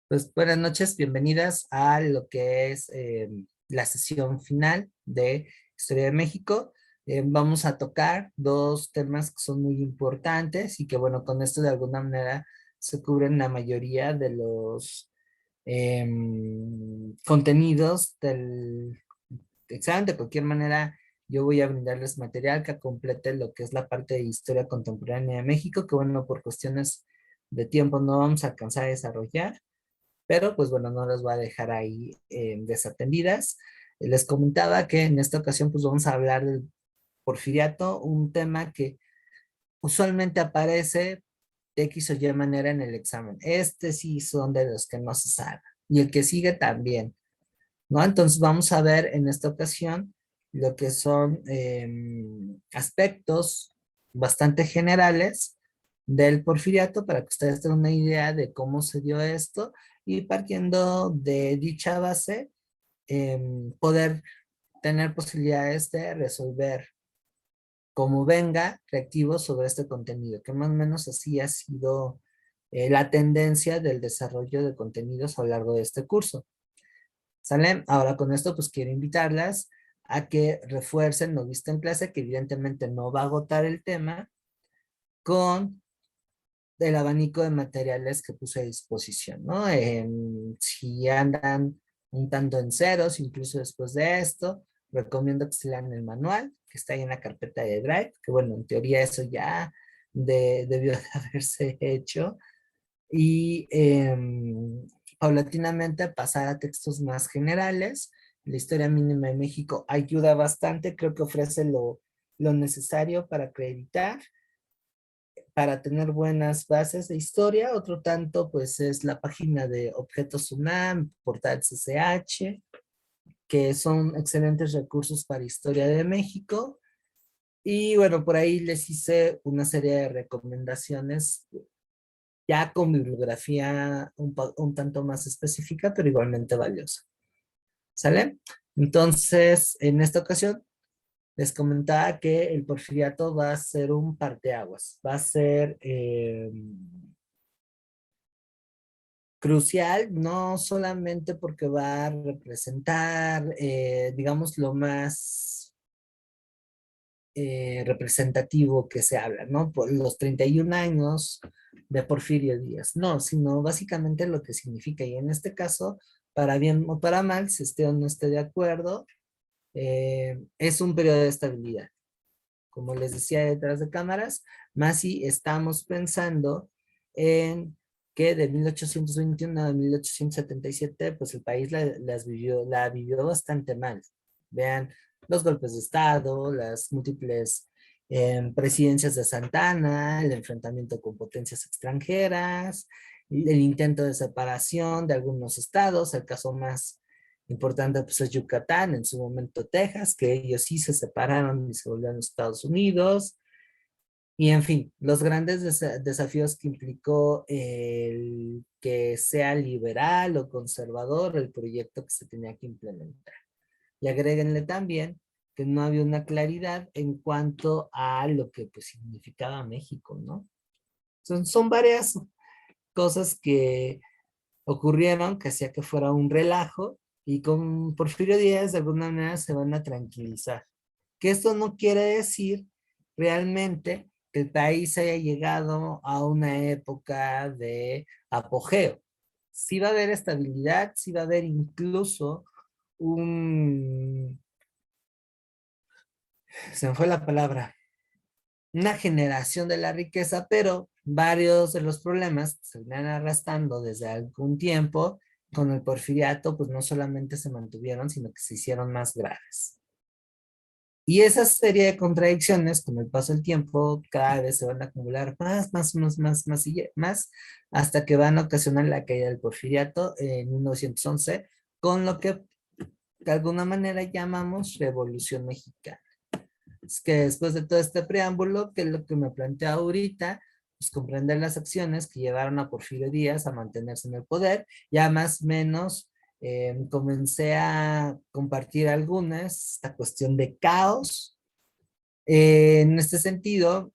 Pues buenas noches, bienvenidas a lo que es la sesión final de Historia de México. Vamos a tocar dos temas que son muy importantes y que bueno, con esto de alguna manera se cubren la mayoría de los contenidos del examen. De cualquier manera, yo voy a brindarles material que complete lo que es la parte de historia contemporánea de México, que bueno, por cuestiones de tiempo no vamos a alcanzar a desarrollar, pero pues bueno, no las voy a dejar ahí desatendidas. Les comentaba que en esta ocasión pues vamos a hablar del porfiriato, un tema que usualmente aparece de X o Y manera en el examen. Este sí son de los que no se sabe, y el que sigue también, ¿no? Entonces vamos a ver en esta ocasión lo que son aspectos bastante generales del porfiriato para que ustedes tengan una idea de cómo se dio esto y partiendo de dicha base, poder tener posibilidades de resolver como venga reactivos sobre este contenido, que más o menos así ha sido la tendencia del desarrollo de contenidos a lo largo de este curso. ¿Sale? Ahora con esto pues quiero invitarlas a que refuercen lo visto en clase, que evidentemente no va a agotar el tema, con el abanico de materiales que puse a disposición, ¿no? Si andan un tanto en ceros, incluso después de esto, recomiendo que se lean el manual, que está ahí en la carpeta de Drive, que bueno, en teoría eso ya debió de haberse hecho, y paulatinamente pasar a textos más generales. La historia mínima de México ayuda bastante, creo que ofrece lo necesario para acreditar, para tener buenas bases de historia. Otro tanto, pues, es la página de Objetos UNAM, portal CCH, que son excelentes recursos para historia de México. Y bueno, por ahí les hice una serie de recomendaciones ya con bibliografía un tanto más específica, pero igualmente valiosa. ¿Sale? Entonces, en esta ocasión, les comentaba que el porfiriato va a ser un parteaguas, va a ser crucial, no solamente porque va a representar, digamos, lo más representativo que se habla, ¿no? Por los 31 años de Porfirio Díaz, no, sino básicamente lo que significa, y en este caso, para bien o para mal, si esté o no esté de acuerdo, es un periodo de estabilidad. Como les decía detrás de cámaras, más si estamos pensando en que de 1821 a 1877, pues el país la vivió bastante mal. Vean los golpes de Estado, las múltiples presidencias de Santa Anna, el enfrentamiento con potencias extranjeras, el intento de separación de algunos estados, el caso más importante pues es Yucatán, en su momento Texas, que ellos sí se separaron y se volvieron a Estados Unidos. Y en fin, los grandes desafíos que implicó el que sea liberal o conservador el proyecto que se tenía que implementar. Y agréguenle también que no había una claridad en cuanto a lo que pues significaba México, ¿no? Son varias cosas que ocurrieron que hacía que fuera un relajo, y con Porfirio Díaz de alguna manera se van a tranquilizar. Que esto no quiere decir realmente que el país haya llegado a una época de apogeo. Sí va a haber estabilidad, sí va a haber incluso un, se me fue la palabra, una generación de la riqueza, pero varios de los problemas se venían arrastrando desde algún tiempo con el porfiriato, pues no solamente se mantuvieron, sino que se hicieron más graves. Y esa serie de contradicciones, con el paso del tiempo, cada vez se van a acumular más, hasta que van a ocasionar la caída del porfiriato en 1911, con lo que de alguna manera llamamos Revolución Mexicana. Es que después de todo este preámbulo, que es lo que me plantea ahorita, pues comprender las acciones que llevaron a Porfirio Díaz a mantenerse en el poder, ya más o menos comencé a compartir algunas, esta cuestión de caos. En este sentido,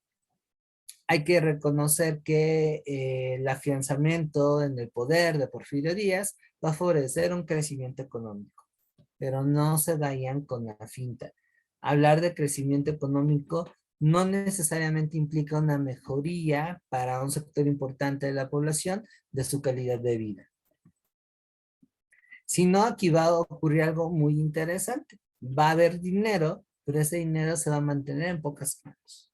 hay que reconocer que el afianzamiento en el poder de Porfirio Díaz va a favorecer un crecimiento económico, pero no se vayan con la finta. Hablar de crecimiento económico no necesariamente implica una mejoría para un sector importante de la población de su calidad de vida. Si no, aquí va a ocurrir algo muy interesante. Va a haber dinero, pero ese dinero se va a mantener en pocas manos.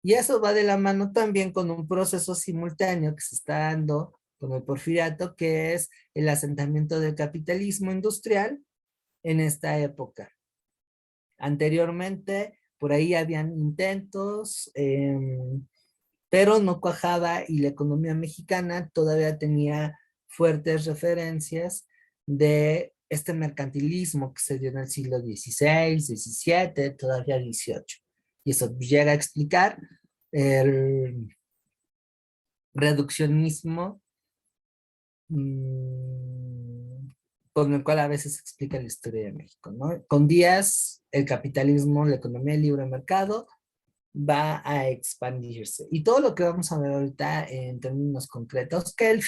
Y eso va de la mano también con un proceso simultáneo que se está dando con el porfiriato, que es el asentamiento del capitalismo industrial en esta época. Anteriormente, por ahí habían intentos, pero no cuajaba y la economía mexicana todavía tenía fuertes referencias de este mercantilismo que se dio en el siglo XVI, XVII, todavía XVIII. Y eso llega a explicar el reduccionismo con el cual a veces se explica la historia de México, ¿no? Con Díaz, el capitalismo, la economía de libre mercado va a expandirse. Y todo lo que vamos a ver ahorita en términos concretos, que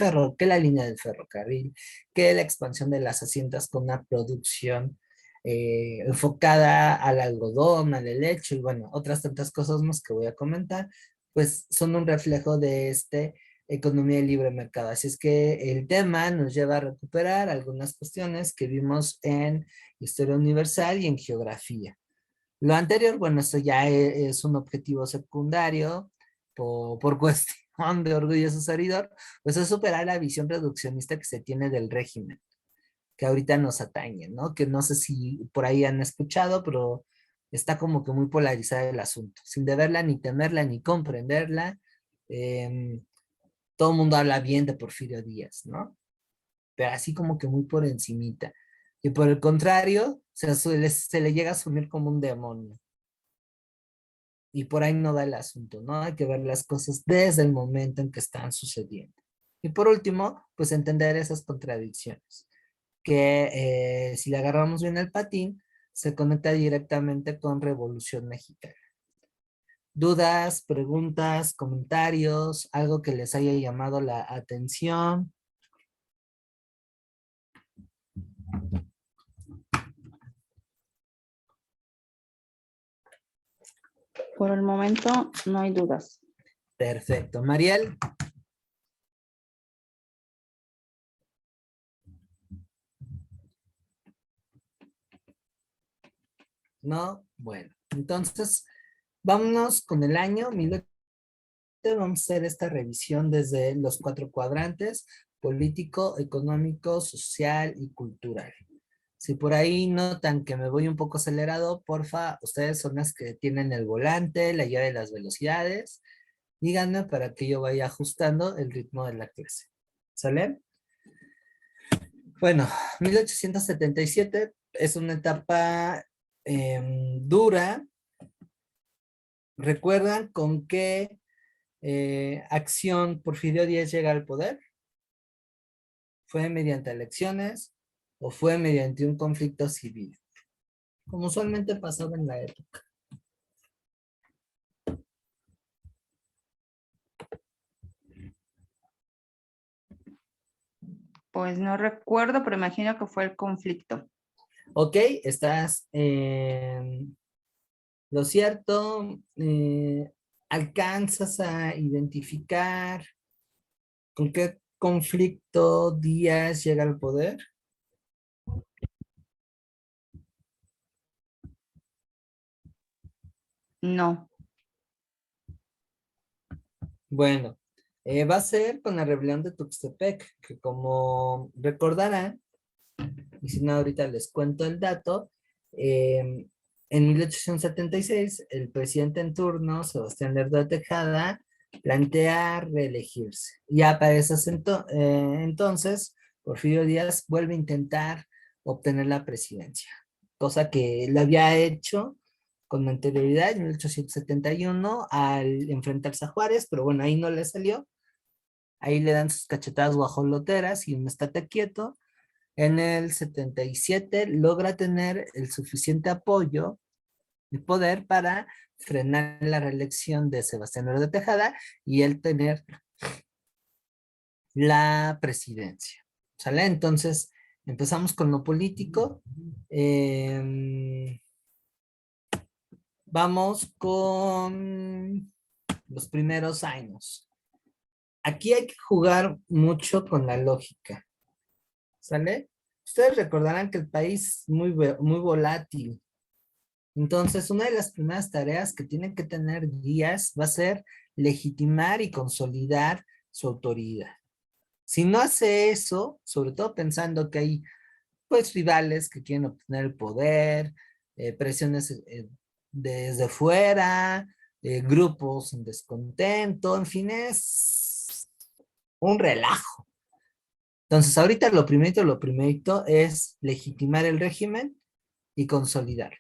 la línea del ferrocarril, que la expansión de las haciendas con una producción enfocada al algodón, al helecho y bueno, otras tantas cosas más que voy a comentar, pues son un reflejo de este economía de libre mercado. Así es que el tema nos lleva a recuperar algunas cuestiones que vimos en historia universal y en geografía. Lo anterior, bueno, esto ya es un objetivo secundario por cuestión de orgullo sucedidor, pues es superar la visión reduccionista que se tiene del régimen, que ahorita nos atañe, ¿no? Que no sé si por ahí han escuchado, pero está como que muy polarizado el asunto, sin deberla, ni temerla, ni comprenderla. em, Todo el mundo habla bien de Porfirio Díaz, ¿no? Pero así como que muy por encimita. Y por el contrario, se le llega a asumir como un demonio. Y por ahí no va el asunto, ¿no? Hay que ver las cosas desde el momento en que están sucediendo. Y por último, pues entender esas contradicciones, que si le agarramos bien el patín, se conecta directamente con Revolución Mexicana. Dudas, preguntas, comentarios, algo que les haya llamado la atención. Por el momento no hay dudas. Perfecto. Mariel. No, bueno, entonces vámonos con el año 1800. Vamos a hacer esta revisión desde los 4 cuadrantes: político, económico, social y cultural. Si por ahí notan que me voy un poco acelerado, porfa, ustedes son las que tienen el volante, la llave de las velocidades, díganme para que yo vaya ajustando el ritmo de la clase. ¿Sale? Bueno, 1877 es una etapa dura. ¿Recuerdan con qué acción Porfirio Díaz llega al poder? ¿Fue mediante elecciones o fue mediante un conflicto civil? Como usualmente pasaba en la época. Pues no recuerdo, pero imagino que fue el conflicto. Ok, estás en lo cierto. ¿Alcanzas a identificar con qué conflicto Díaz llega al poder? No. Bueno, va a ser con la rebelión de Tuxtepec, que como recordarán, y si no ahorita les cuento el dato, en 1876 el presidente en turno, Sebastián Lerdo de Tejada, plantea reelegirse. Ya para entonces, Porfirio Díaz vuelve a intentar obtener la presidencia, cosa que él había hecho con anterioridad en 1871 al enfrentarse a Juárez, pero bueno, ahí no le salió. Ahí le dan sus cachetadas guajoloteras y un estate quieto. En el 77 logra tener el suficiente apoyo y poder para frenar la reelección de Sebastián Lerdo de Tejada y él tener la presidencia. ¿Sale? Entonces, empezamos con lo político. Vamos con los primeros años. Aquí hay que jugar mucho con la lógica. ¿Sale? Ustedes recordarán que el país es muy volátil. Entonces, una de las primeras tareas que tienen que tener Díaz va a ser legitimar y consolidar su autoridad. Si no hace eso, sobre todo pensando que hay pues rivales que quieren obtener el poder, presiones desde fuera, grupos en descontento, en fin, es un relajo. Entonces, ahorita lo primerito es legitimar el régimen y consolidarlo.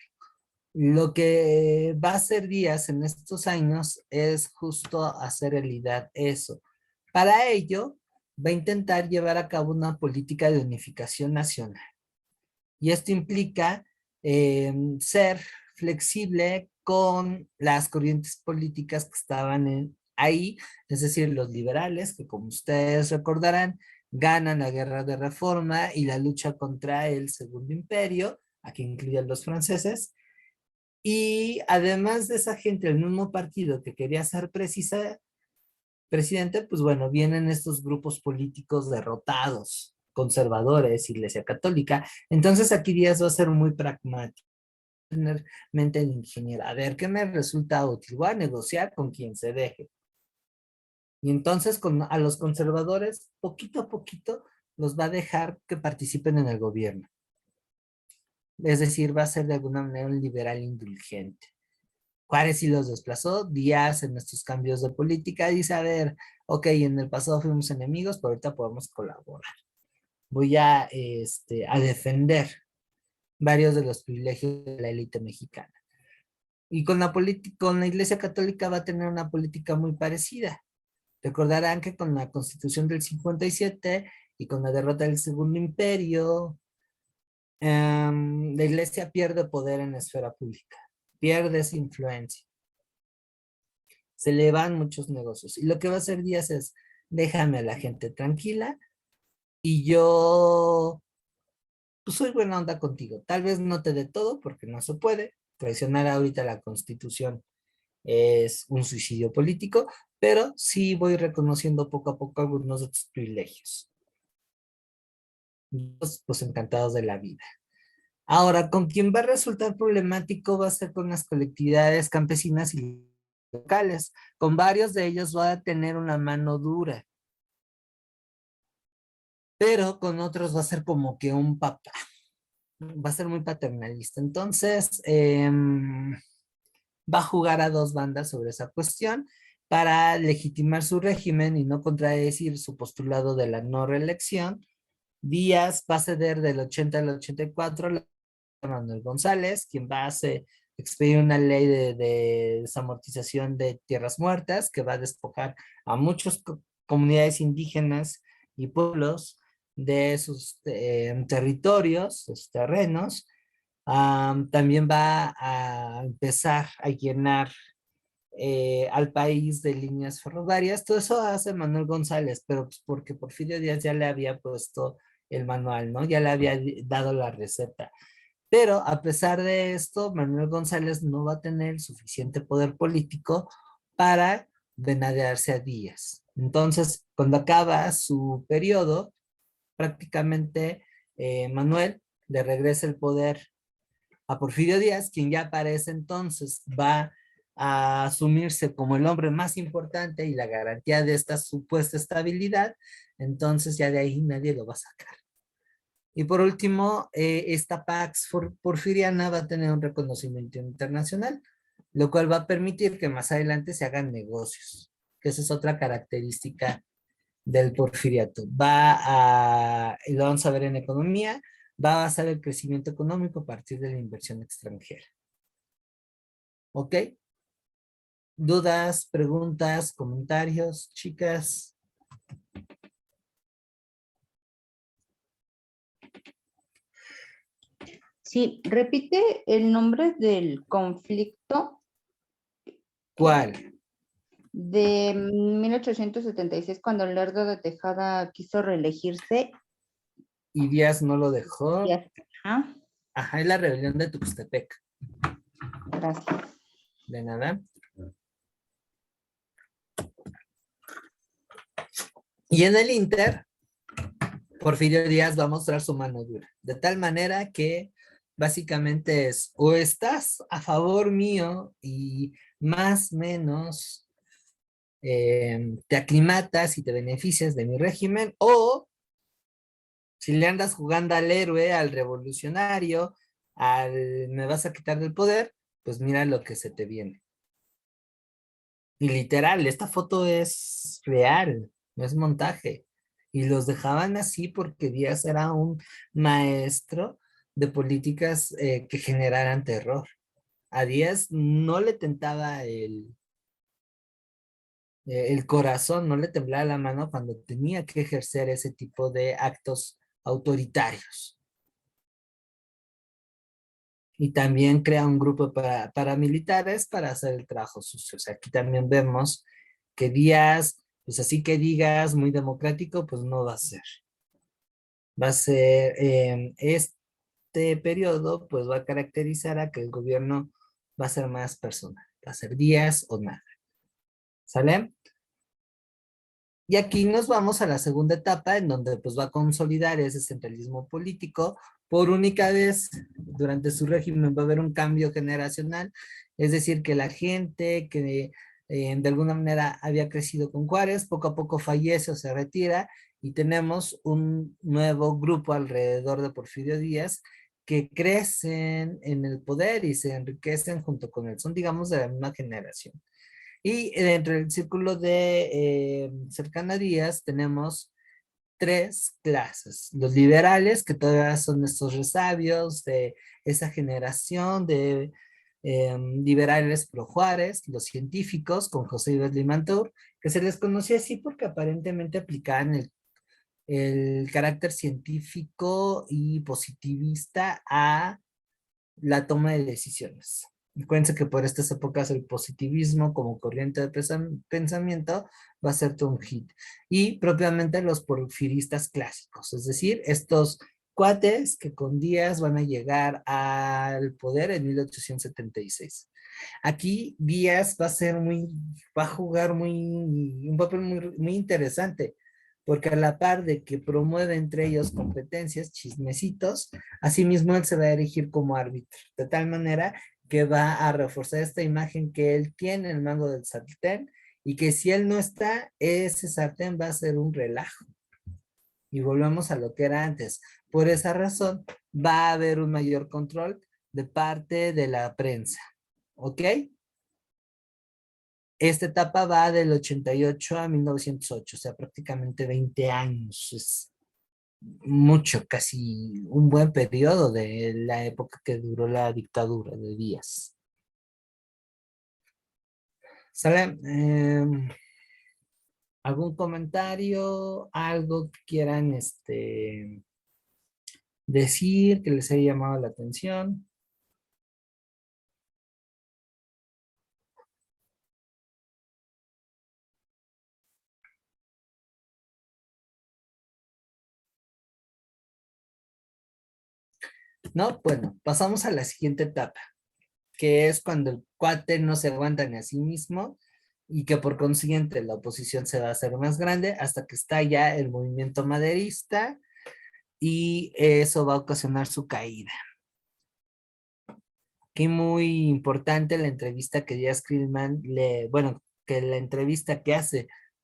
Lo que va a hacer Díaz en estos años es justo hacer realidad eso. Para ello, va a intentar llevar a cabo una política de unificación nacional. Y esto implica ser flexible con las corrientes políticas que estaban ahí, es decir, los liberales, que como ustedes recordarán, ganan la guerra de reforma y la lucha contra el Segundo Imperio, aquí incluyen los franceses, y además de esa gente, el mismo partido que quería ser presidente, pues bueno, vienen estos grupos políticos derrotados, conservadores, Iglesia Católica. Entonces aquí Díaz va a ser muy pragmático, tener mente de ingeniero. A ver, ¿qué me resulta útil? Voy a negociar con quien se deje. Y entonces a los conservadores, poquito a poquito, los va a dejar que participen en el gobierno. Es decir, va a ser de alguna manera un liberal indulgente. Juárez sí los desplazó, Díaz en estos cambios de política dice, a ver, ok, en el pasado fuimos enemigos, pero ahorita podemos colaborar. Voy a defender varios de los privilegios de la élite mexicana. Y con la Iglesia Católica va a tener una política muy parecida. Recordarán que con la Constitución del 57 y con la derrota del Segundo Imperio, la Iglesia pierde poder en la esfera pública, pierde esa influencia. Se le van muchos negocios. Y lo que va a hacer Díaz es, déjame a la gente tranquila y yo pues soy buena onda contigo. Tal vez no te dé todo porque no se puede. Traicionar ahorita la Constitución es un suicidio político, pero sí voy reconociendo poco a poco algunos de tus privilegios. Pues encantados de la vida. Ahora, con quien va a resultar problemático va a ser con las colectividades campesinas y locales. Con varios de ellos va a tener una mano dura, pero con otros va a ser como que un papá. Va a ser muy paternalista. Entonces, va a jugar a dos bandas sobre esa cuestión para legitimar su régimen y no contradecir su postulado de la no reelección. Díaz va a ceder del 80 al 84 a Manuel González, quien va a expedir una ley de desamortización de tierras muertas que va a despojar a muchas comunidades indígenas y pueblos de sus territorios, sus terrenos. También va a empezar a llenar al país de líneas ferroviarias. Todo eso hace Manuel González, pero pues porque Porfirio Díaz ya le había puesto el manual, ¿no? Ya le había dado la receta. Pero a pesar de esto, Manuel González no va a tener el suficiente poder político para venadearse a Díaz. Entonces, cuando acaba su periodo, prácticamente Manuel le regresa el poder a Porfirio Díaz, quien ya para ese entonces va a asumirse como el hombre más importante y la garantía de esta supuesta estabilidad, entonces ya de ahí nadie lo va a sacar. Y por último, esta Pax Porfiriana va a tener un reconocimiento internacional, lo cual va a permitir que más adelante se hagan negocios, que esa es otra característica del porfiriato. Y lo vamos a ver en economía, va a basar el crecimiento económico a partir de la inversión extranjera. ¿Ok? ¿Dudas, preguntas, comentarios, chicas? Sí, repite el nombre del conflicto. ¿Cuál? De 1876, cuando Lerdo de Tejada quiso reelegirse. Y Díaz no lo dejó. Ajá, Ajá, es la rebelión de Tuxtepec. gracias. De nada. Y en el Inter, Porfirio Díaz va a mostrar su mano dura, de tal manera que básicamente es o estás a favor mío y más o menos te aclimatas y te beneficias de mi régimen, o si le andas jugando al héroe, al revolucionario, al me vas a quitar del poder, pues mira lo que se te viene. Y literal, esta foto es real, no es montaje. Y los dejaban así porque Díaz era un maestro de políticas que generaran terror. A Díaz no le tentaba el corazón, no le temblaba la mano cuando tenía que ejercer ese tipo de actos autoritarios. Y también crea un grupo para paramilitares para hacer el trabajo sucio. O sea, aquí también vemos que Díaz, pues así que digas, muy democrático, pues no va a ser. Va a ser, este periodo, pues va a caracterizar a que el gobierno va a ser más personal. Va a ser Díaz o nada. ¿Sale? Y aquí nos vamos a la segunda etapa en donde pues va a consolidar ese centralismo político. Por única vez durante su régimen va a haber un cambio generacional, es decir, que la gente que de alguna manera había crecido con Juárez, poco a poco fallece o se retira y tenemos un nuevo grupo alrededor de Porfirio Díaz que crecen en el poder y se enriquecen junto con él. Son, digamos, de la misma generación. Y dentro del círculo de cercanías tenemos tres clases. Los liberales, que todavía son estos resabios de esa generación de liberales pro Juárez, los científicos con José Ives Limantour, que se les conocía así porque aparentemente aplicaban el carácter científico y positivista a la toma de decisiones. Acuérdense que por estas épocas el positivismo como corriente de pensamiento va a ser todo un hit. Y propiamente los porfiristas clásicos, es decir, estos cuates que con Díaz van a llegar al poder en 1876. Aquí Díaz va a jugar un papel muy interesante, porque a la par de que promueve entre ellos competencias, chismecitos, asimismo él se va a erigir como árbitro, de tal manera que va a reforzar esta imagen que él tiene en el mango del sartén y que si él no está, ese sartén va a ser un relajo. Y volvemos a lo que era antes. Por esa razón, va a haber un mayor control de parte de la prensa. ¿Ok? Esta etapa va del 88 a 1908, o sea, prácticamente 20 años. Es mucho, casi un buen periodo de la época que duró la dictadura de Díaz. ¿Sale? ¿Algún comentario? ¿Algo que quieran decir que les haya llamado la atención? No, bueno, pasamos a la siguiente etapa, que es cuando el cuate no se aguanta ni a sí mismo y que por consiguiente la oposición se va a hacer más grande hasta que está ya el movimiento maderista y eso va a ocasionar su caída. Aquí muy importante la entrevista que Díaz Krillman bueno, que la entrevista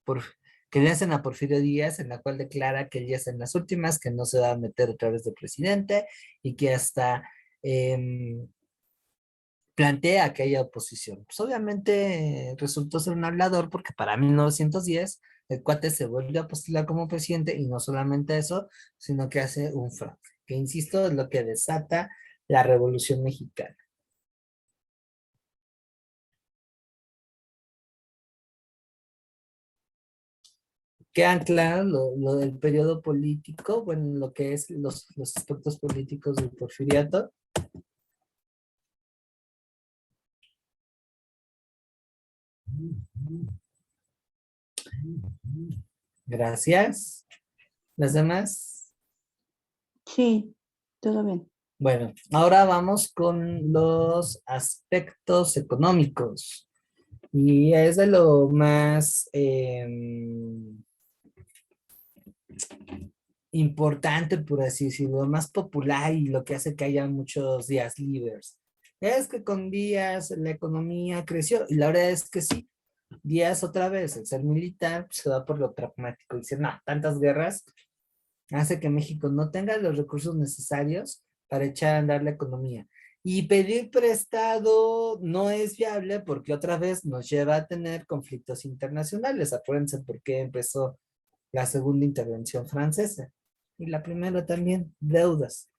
por, que le hacen a Porfirio Díaz, en la cual declara que él ya está en las últimas, que no se va a meter otra vez de presidente y que hasta plantea que haya oposición. Pues obviamente resultó ser un hablador porque para 1910 el cuate se vuelve a postular como presidente y no solamente eso, sino que hace un fraude, que insisto es lo que desata la Revolución Mexicana. Quedan claros lo del periodo político, bueno, lo que es los aspectos políticos del porfiriato. Gracias. ¿Las demás? Sí, todo bien. Bueno, ahora vamos con los aspectos económicos. Y es de lo más importante, por así decirlo, lo más popular y lo que hace que haya muchos días libres. Es que con días la economía creció y la verdad es que sí, días otra vez, el ser militar se va por lo pragmático. Dice, no, tantas guerras hace que México no tenga los recursos necesarios para echar a andar la economía. Y pedir prestado no es viable porque otra vez nos lleva a tener conflictos internacionales. Acuérdense por qué empezó la segunda intervención francesa y la primera también, deudas.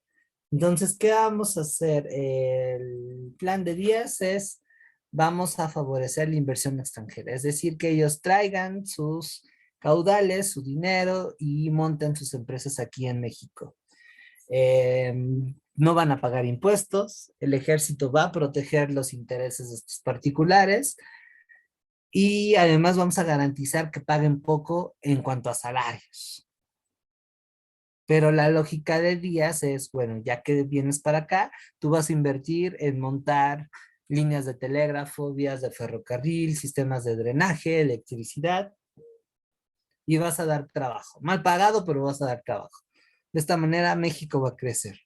Entonces, ¿qué vamos a hacer? El plan de Díaz es, vamos a favorecer la inversión extranjera, es decir, que ellos traigan sus caudales, su dinero y monten sus empresas aquí en México. Eh, no van a pagar impuestos, el ejército va a proteger los intereses de estos particulares y además vamos a garantizar que paguen poco en cuanto a salarios. Pero la lógica de Díaz es, bueno, ya que vienes para acá, tú vas a invertir en montar líneas de telégrafo, vías de ferrocarril, sistemas de drenaje, electricidad, y vas a dar trabajo. Mal pagado, pero vas a dar trabajo. De esta manera México va a crecer.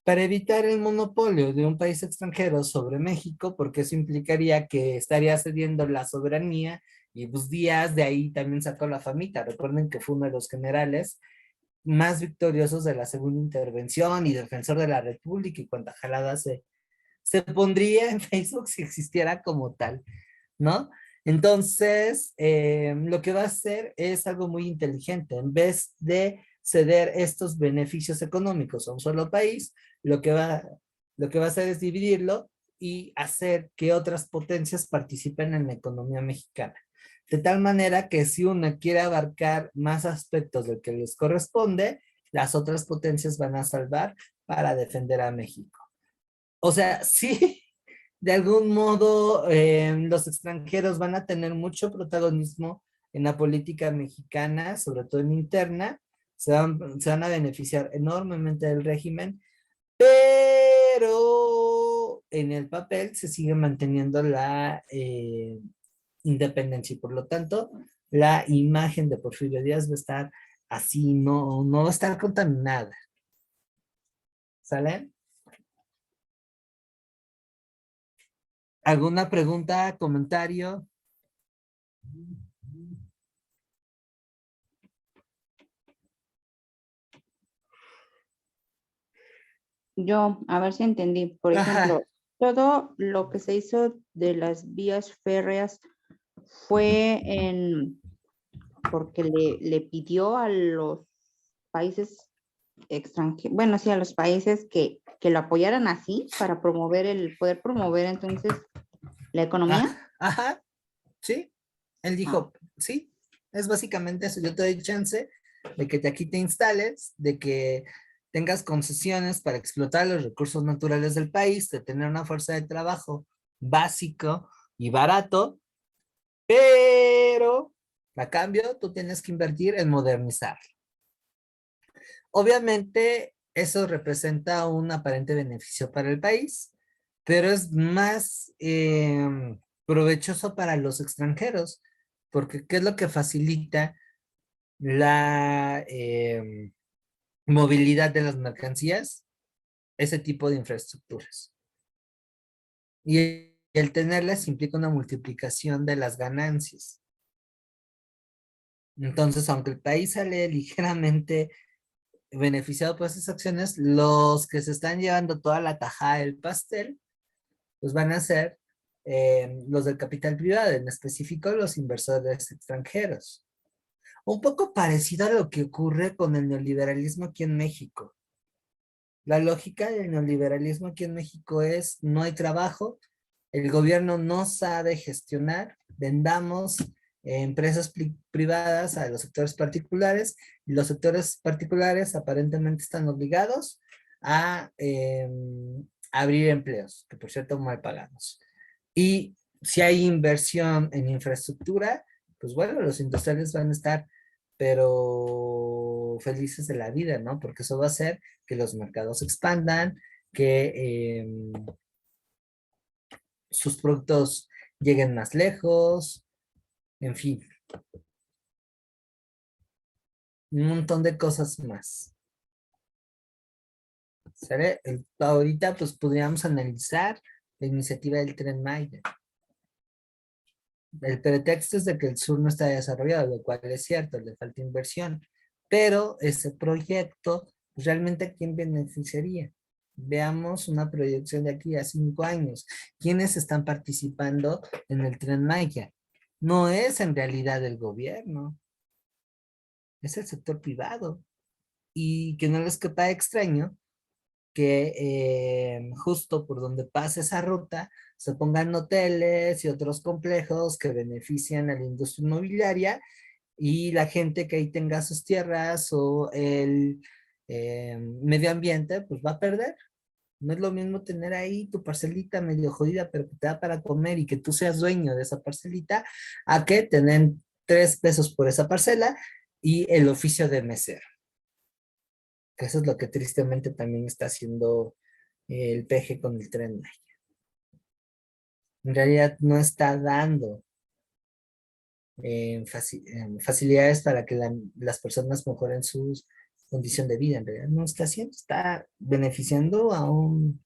Para evitar el monopolio de un país extranjero sobre México, porque eso implicaría que estaría cediendo la soberanía, y pues Díaz de ahí también sacó la famita. Recuerden que fue uno de los generales más victoriosos de la segunda intervención y defensor de la República y cuanta jalada se pondría en Facebook si existiera como tal, ¿no? Entonces, lo que va a hacer es algo muy inteligente. En vez de ceder estos beneficios económicos a un solo país, lo que va, lo que va a hacer es dividirlo y hacer que otras potencias participen en la economía mexicana. De tal manera que si una quiere abarcar más aspectos del que les corresponde, las otras potencias van a salvar para defender a México. O sea, sí, de algún modo los extranjeros van a tener mucho protagonismo en la política mexicana, sobre todo en interna, se van a beneficiar enormemente del régimen, pero en el papel se sigue manteniendo la independencia y por lo tanto la imagen de Porfirio Díaz va a estar así, no va a estar contaminada. ¿Sale? ¿Alguna pregunta, comentario? Yo, a ver si entendí. Por Ajá, ejemplo, todo lo que se hizo de las vías férreas fue porque le pidió a los países extranjeros, bueno, sí, a los países que lo apoyaran así para poder promover entonces la economía. ajá, sí. Él Ah, dijo, sí, es básicamente eso. Yo te doy chance de que aquí te instales, de que tengas concesiones para explotar los recursos naturales del país, de tener una fuerza de trabajo básico y barato, pero a cambio tú tienes que invertir en modernizar. Obviamente, eso representa un aparente beneficio para el país, pero es más provechoso para los extranjeros, porque ¿qué es lo que facilita la movilidad de las mercancías? Ese tipo de infraestructuras. Y el tenerlas implica una multiplicación de las ganancias. Entonces, aunque el país sale ligeramente beneficiado por esas acciones, los que se están llevando toda la tajada del pastel, pues van a ser los del capital privado, en específico los inversores extranjeros. Un poco parecido a lo que ocurre con el neoliberalismo aquí en México. La lógica del neoliberalismo aquí en México es, no hay trabajo, el gobierno no sabe gestionar, vendamos empresas privadas a los sectores particulares y los sectores particulares aparentemente están obligados a abrir empleos, que por cierto mal pagados. Y Si hay inversión en infraestructura, pues bueno, los industriales van a estar, pero felices de la vida, ¿no? Porque eso va a hacer que los mercados se expandan, que sus productos lleguen más lejos, en fin, un montón de cosas más. ¿Sale? Ahorita pues podríamos analizar la iniciativa del Tren Maya. El pretexto es de que el sur no está desarrollado, lo cual es cierto, le falta inversión, pero ese proyecto, pues, realmente ¿a quién beneficiaría? Veamos una proyección de aquí a 5 años. ¿Quiénes están participando en el Tren Maya? No es en realidad el gobierno, es el sector privado. Y que no les quepa extraño que justo por donde pasa esa ruta se pongan hoteles y otros complejos que benefician a la industria inmobiliaria y la gente que ahí tenga sus tierras o el medio ambiente, pues va a perder. No es lo mismo tener ahí tu parcelita medio jodida, pero que te da para comer y que tú seas dueño de esa parcelita, a que tener 3 pesos por esa parcela y el oficio de mesero. Que eso es lo que tristemente también está haciendo el PG con el Tren Maya. En realidad no está dando facilidades para que las personas mejoren su condición de vida. En realidad no está haciendo, está beneficiando a un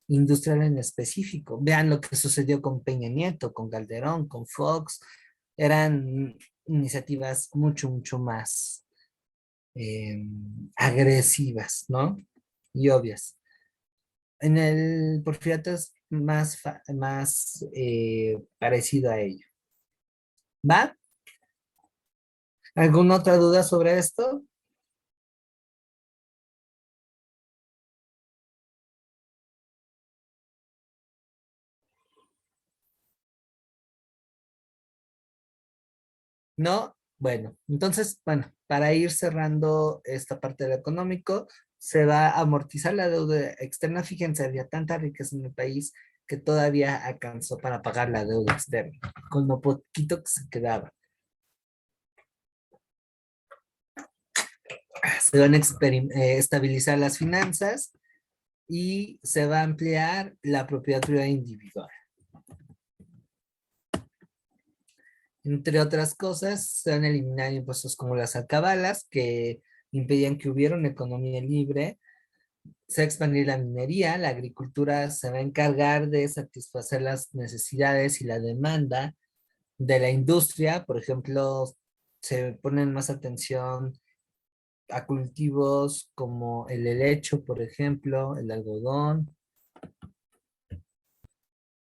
industrial en específico. Vean lo que sucedió con Peña Nieto, con Calderón, con Fox. Eran iniciativas mucho, mucho más agresivas, ¿no? Y obvias. En el porfiriato es más parecido a ello. ¿Va? ¿Alguna otra duda sobre esto? ¿No? Bueno, entonces, bueno, para ir cerrando esta parte de lo económico, se va a amortizar la deuda externa. Fíjense, había tanta riqueza en el país que todavía alcanzó para pagar la deuda externa, con lo poquito que se quedaba. Se van a estabilizar las finanzas y se va a ampliar la propiedad privada individual. Entre otras cosas, se van a eliminar impuestos como las alcabalas, que impedían que hubiera una economía libre. Se va a expandir la minería, la agricultura se va a encargar de satisfacer las necesidades y la demanda de la industria. Por ejemplo, se ponen más atención a cultivos como el helecho, por ejemplo, el algodón,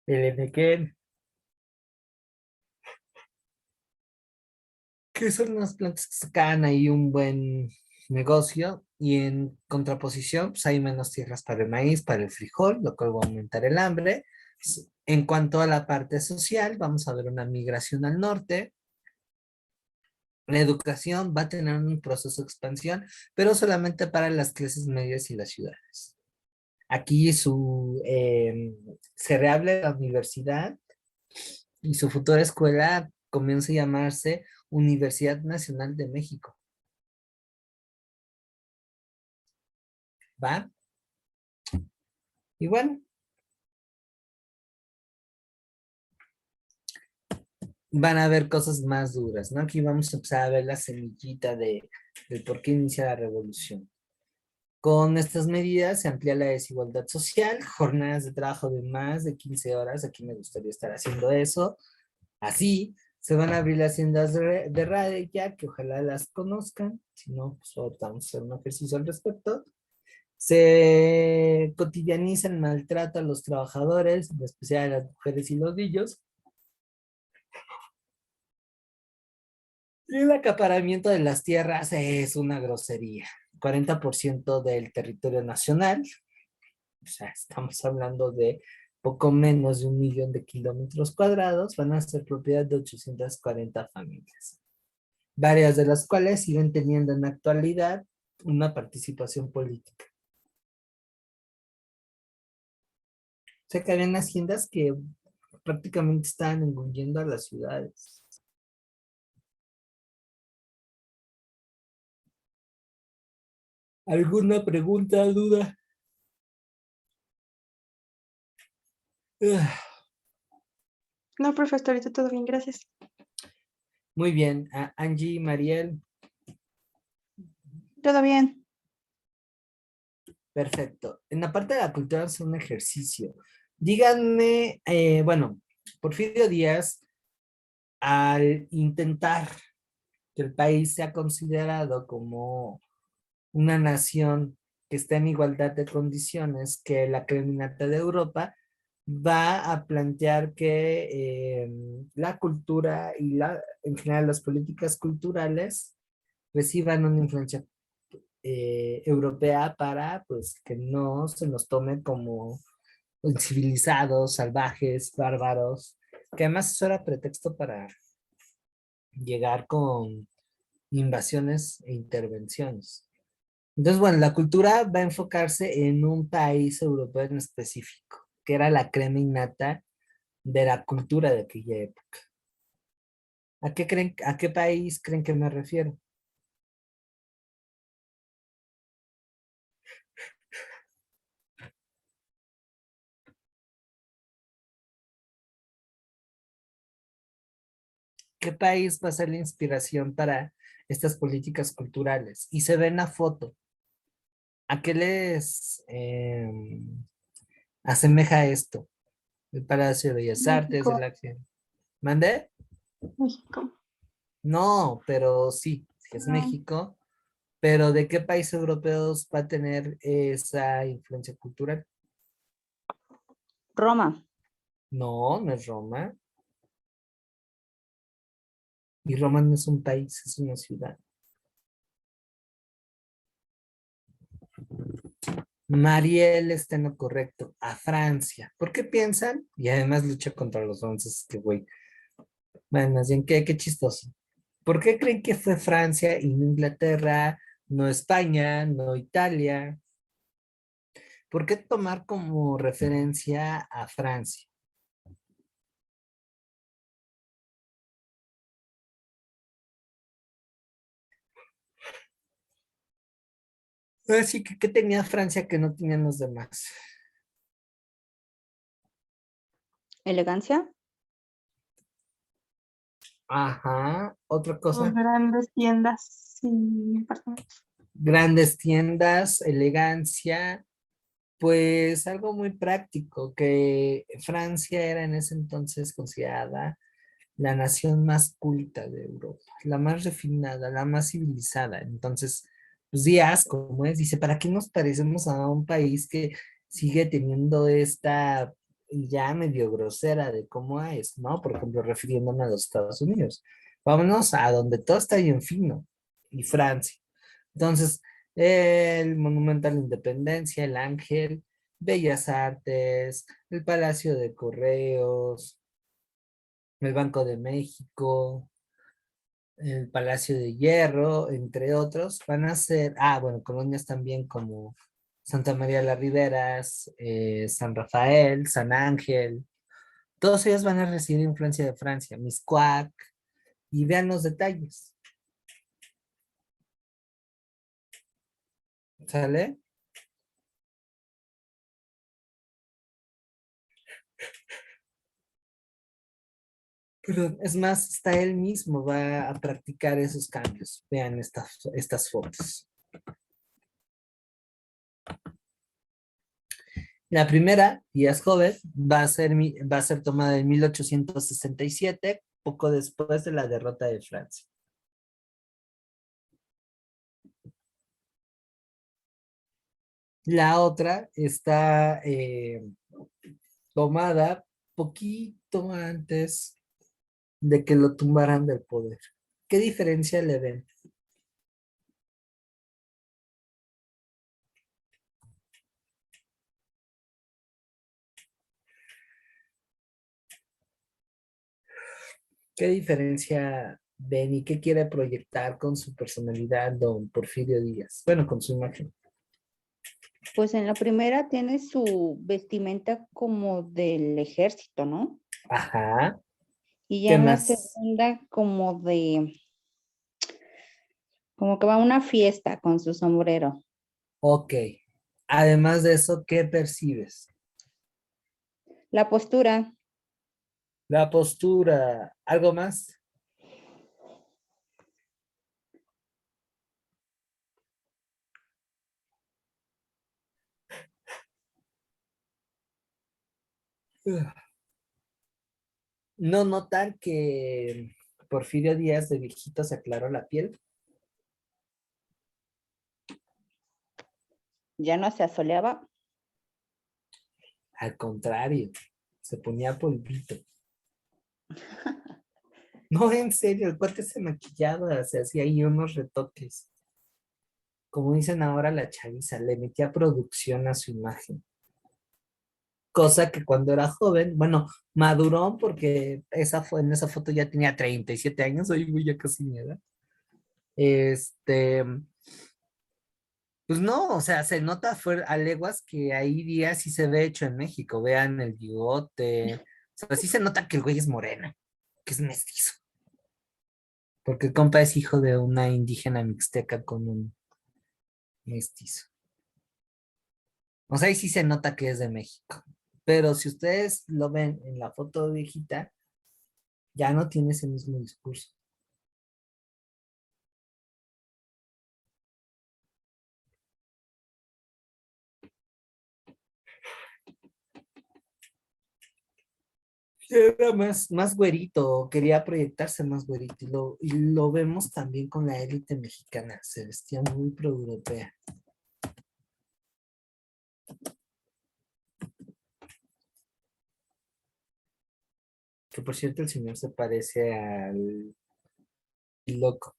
el enequén, que son unas plantas que sacan ahí un buen negocio y en contraposición pues hay menos tierras para el maíz, para el frijol, lo cual va a aumentar el hambre. En cuanto a la parte social, vamos a ver una migración al norte. La educación va a tener un proceso de expansión, pero solamente para las clases medias y las ciudades. Aquí se reabre la universidad y su futura escuela comienza a llamarse Universidad Nacional de México. ¿Va? Y bueno, van a haber cosas más duras, ¿no? Aquí vamos a empezar a ver la semillita del por qué inicia la revolución. Con estas medidas se amplía la desigualdad social, jornadas de trabajo de más de 15 horas, aquí me gustaría estar haciendo eso. Así, se van a abrir las tiendas de radio ya, que ojalá las conozcan, si no, pues ahorita vamos a hacer un ejercicio al respecto. Se cotidianiza el maltrato a los trabajadores, en especial a las mujeres y los niños. Y el acaparamiento de las tierras es una grosería. 40% del territorio nacional, o sea, estamos hablando de poco menos de 1 millón de kilómetros cuadrados, van a ser propiedad de 840 familias, varias de las cuales siguen teniendo en la actualidad una participación política. Sé que habían haciendas que prácticamente estaban engullendo a las ciudades. ¿Alguna pregunta, duda? Ah, No, profe, hasta ahorita todo bien, gracias. muy bien, Angie, Mariel, Todo bien. perfecto. En la parte de la cultura es un ejercicio. Díganme, bueno, Porfirio Díaz, al intentar que el país sea considerado como una nación que está en igualdad de condiciones que la criminalidad de Europa, va a plantear que la cultura y en general las políticas culturales reciban una influencia europea para pues que no se nos tome como incivilizados, salvajes, bárbaros, que además eso era pretexto para llegar con invasiones e intervenciones. Entonces, bueno, la cultura va a enfocarse en un país europeo en específico, que era la crema innata de la cultura de aquella época. A qué país creen que me refiero? ¿Qué país va a ser la inspiración para estas políticas culturales? Y se ve en la foto. ¿A qué les asemeja esto? El Palacio de Bellas Artes, México, el Acción. ¿Mande? México. No, pero sí, sí es No, México. Pero ¿de qué países europeos va a tener esa influencia cultural? Roma. No, no es Roma. Y Roma no es un país, es una ciudad. Mariel está en lo correcto, a Francia. ¿Por qué piensan? Y además lucha contra los franceses, que güey. Bueno, más bien, qué chistoso. ¿Por qué creen que fue Francia y no Inglaterra, no España, no Italia? ¿Por qué tomar como referencia a Francia? Así que, ¿qué tenía Francia que no tenían los demás? Elegancia. Ajá, otra cosa. grandes tiendas y departamentos. Grandes tiendas, elegancia, pues algo muy práctico, que Francia era en ese entonces considerada la nación más culta de Europa, la más refinada, la más civilizada. Entonces, pues Díaz, como es, dice, ¿para qué nos parecemos a un país que sigue teniendo esta ya medio grosera de cómo es, ¿no? Por ejemplo, refiriéndome a los Estados Unidos. Vámonos a donde todo está bien fino, y Francia. Entonces, el Monumento a la Independencia, el Ángel, Bellas Artes, el Palacio de Correos, el Banco de México, el Palacio de Hierro, entre otros, van a ser, bueno, colonias también como Santa María la Riberas, San Rafael, San Ángel, todos ellos van a recibir influencia de Francia, Miscuac, y vean los detalles, ¿sale? Pero es más, hasta él mismo va a practicar esos cambios. Vean estas fotos. La primera, y es joven, va a ser tomada en 1867, poco después de la derrota de Francia. La otra está tomada poquito antes de que lo tumbaran del poder. ¿Qué diferencia le ven? ¿Qué diferencia ven y qué quiere proyectar con su personalidad don Porfirio Díaz? Bueno, con su imagen. Pues en la primera tiene su vestimenta como del ejército, ¿no? Ajá. Y ya ¿Qué en la más? segunda como que va a una fiesta con su sombrero. Ok. Además de eso, ¿qué percibes? La postura, La postura. ¿Algo más? ¿No notar que Porfirio Díaz de viejito se aclaró la piel? ya no se asoleaba. Al contrario, se ponía polvito. No, en serio, el cuate se maquillaba, se hacía ahí unos retoques. Como dicen ahora la chaviza, le metía producción a su imagen. Cosa que cuando era joven, bueno, maduró porque en esa foto ya tenía 37 años, hoy ya casi mi edad. Este, pues no, o sea, se nota a leguas que hay días sí se ve hecho en México. Vean el bigote. O sea, sí se nota que el güey es morena, que es mestizo. Porque el compa es hijo de una indígena mixteca con un mestizo. O sea, ahí sí se nota que es de México. Pero si ustedes lo ven en la foto viejita, ya no tiene ese mismo discurso. Era más güerito, quería proyectarse más güerito. Y lo vemos también con la élite mexicana. Se vestía muy pro-europea. Que por cierto, el señor se parece al loco.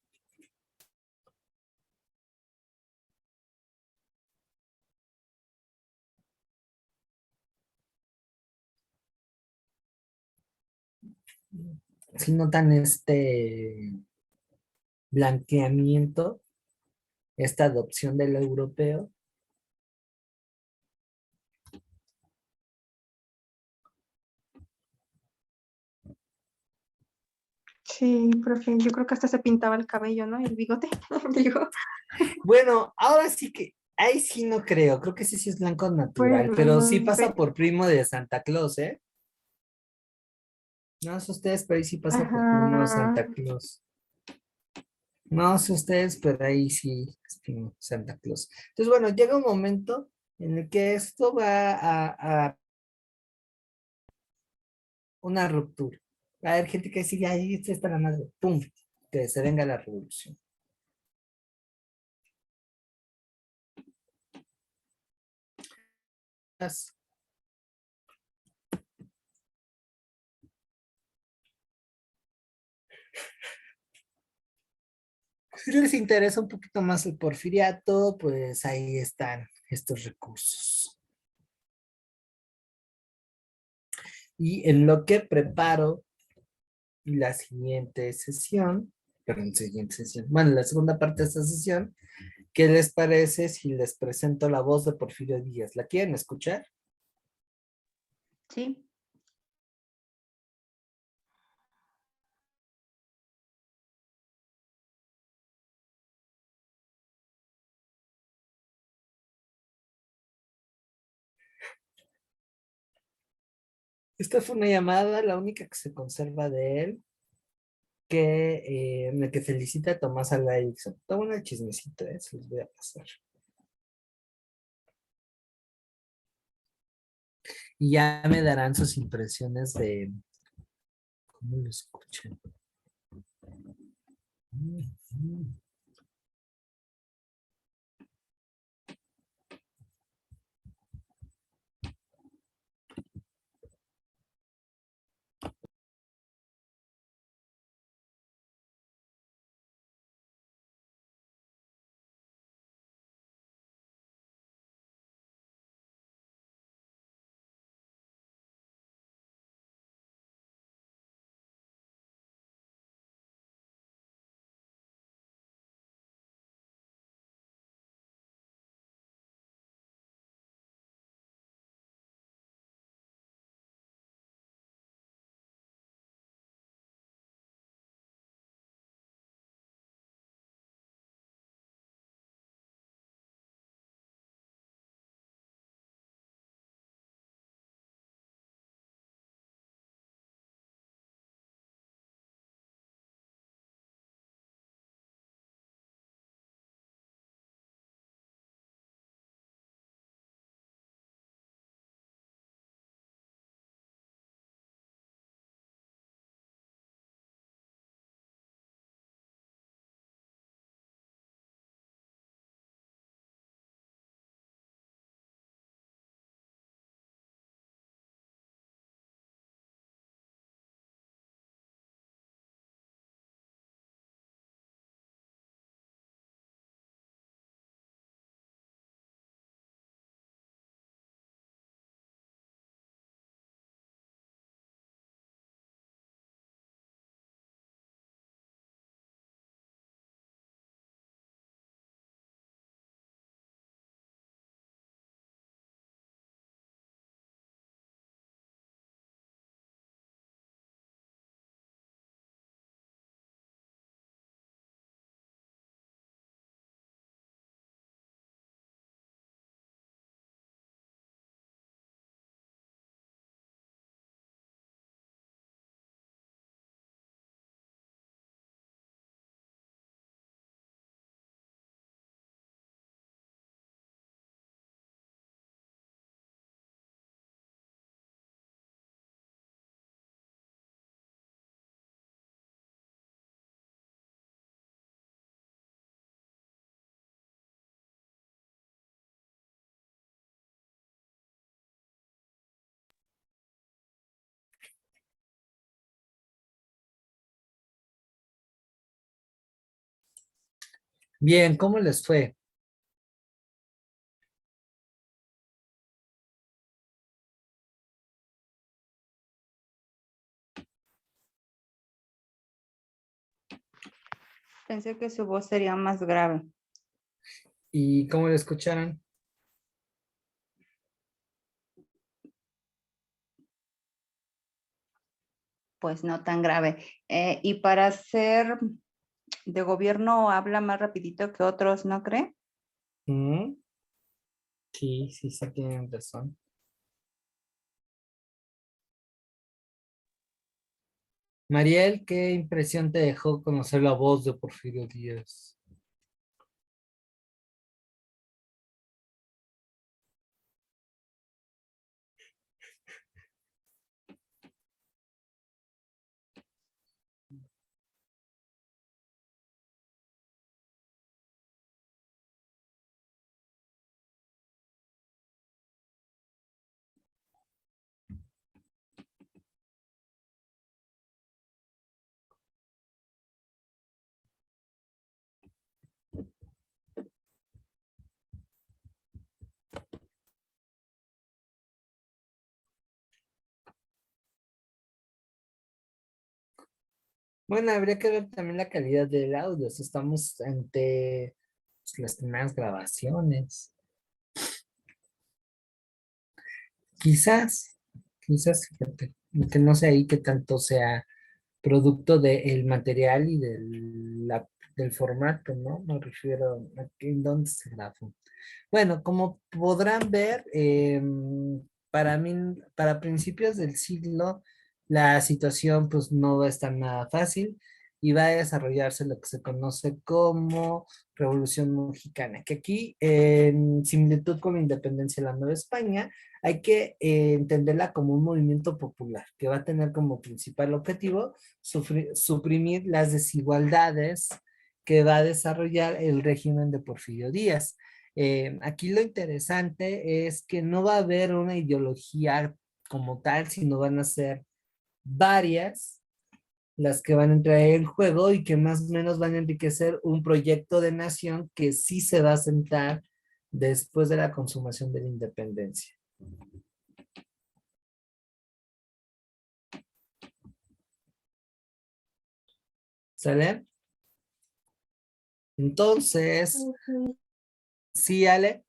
Si notan este blanqueamiento, esta adopción del europeo. Sí, profe, yo creo que hasta se pintaba el cabello, ¿no? Y el bigote, digo, Bueno, ahora sí que, ahí sí no creo que sí es blanco natural, bueno, pero sí no pasa sé. por primo de Santa Claus, ¿eh? No sé ustedes, pero ahí sí pasa por primo de Ajá, Santa Claus. No sé ustedes, pero ahí sí es primo de Santa Claus. Entonces, bueno, llega un momento en el que esto va a una ruptura. Va a haber gente que dice, ahí está la madre, ¡pum! Que se venga la revolución. Si les interesa un poquito más el porfiriato, pues ahí están estos recursos. Y en lo que preparo la siguiente sesión, perdón, siguiente sesión, bueno, la segunda parte de esta sesión, ¿qué les parece si les presento la voz de Porfirio Díaz? ¿La quieren escuchar? Sí. Esta fue una llamada, la única que se conserva de él, en el que felicita a Tomás Alva Edison. Está bueno el chismecito, se los voy a pasar. Y ya me darán sus impresiones de cómo lo escuchan. Bien, ¿cómo les fue? Pensé que su voz sería más grave. ¿Y cómo lo escucharon? Pues no tan grave. Y para ser de gobierno habla más rapidito que otros, ¿no cree? ¿Mm? Sí, sí, sí, tienen razón. Mariel, ¿qué impresión te dejó conocer la voz de Porfirio Díaz? Bueno, habría que ver también la calidad del audio. Si estamos ante pues, las primeras grabaciones. Quizás, quizás, fíjate, que no sé ahí qué tanto sea producto del material y del formato, ¿no? Me refiero a en dónde se grabó. Bueno, como podrán ver, para mí, para principios del siglo, la situación pues no va a estar nada fácil y va a desarrollarse lo que se conoce como Revolución Mexicana, que aquí, en similitud con la independencia de la Nueva España, hay que entenderla como un movimiento popular que va a tener como principal objetivo suprimir las desigualdades que va a desarrollar el régimen de Porfirio Díaz. Aquí lo interesante es que no va a haber una ideología como tal, sino van a ser varias las que van a entrar en juego y que más o menos van a enriquecer un proyecto de nación que sí se va a sentar después de la consumación de la independencia. ¿Sale? Entonces, Ujú. sí, Ale.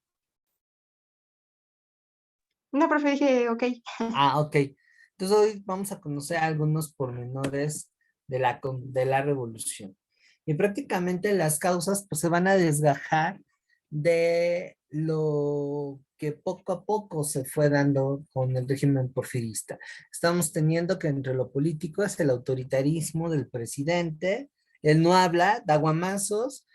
No, profe, dije, ok. Ah, ok. Entonces hoy vamos a conocer algunos pormenores de la revolución. Y prácticamente las causas pues, se van a desgajar de lo que poco a poco se fue dando con el régimen porfirista. Estamos teniendo que entre lo político es el autoritarismo del presidente, él no habla, da guamazos.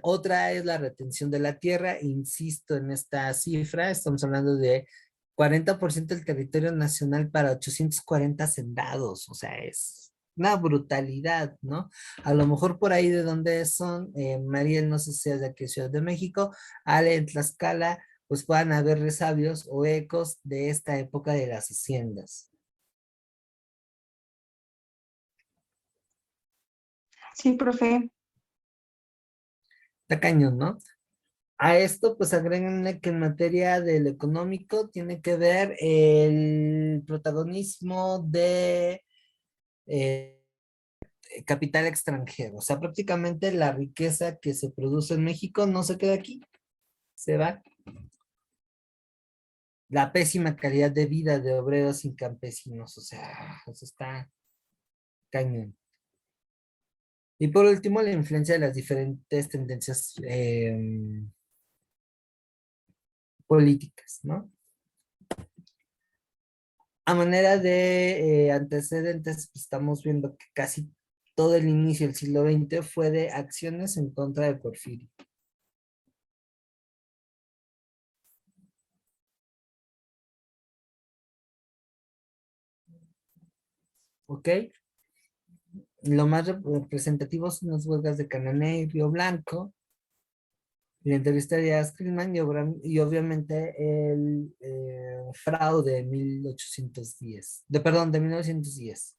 Otra es la retención de la tierra, insisto en esta cifra, estamos hablando de 40% del territorio nacional para 840 hacendados, o sea, es una brutalidad, ¿no? A lo mejor por ahí de donde son, Mariel, no sé si es de aquí, Ciudad de México, Ale en Tlaxcala, pues puedan haber resabios o ecos de esta época de las haciendas. Sí, profe. Está cañón, ¿no? A esto, pues agréguenle que en materia del económico tiene que ver el protagonismo de eh, capital extranjero. O sea, prácticamente la riqueza que se produce en México no se queda aquí, se va. La pésima calidad de vida de obreros y campesinos, o sea, eso está cañón. Y por último, la influencia de las diferentes tendencias políticas, ¿no? A manera de antecedentes, pues, estamos viendo que casi todo el inicio del siglo XX fue de acciones en contra de Porfirio. ¿Ok? Lo más representativo son las huelgas de Cananea y Río Blanco, la entrevista de Askelman y obviamente el fraude de 1810, perdón, de 1910.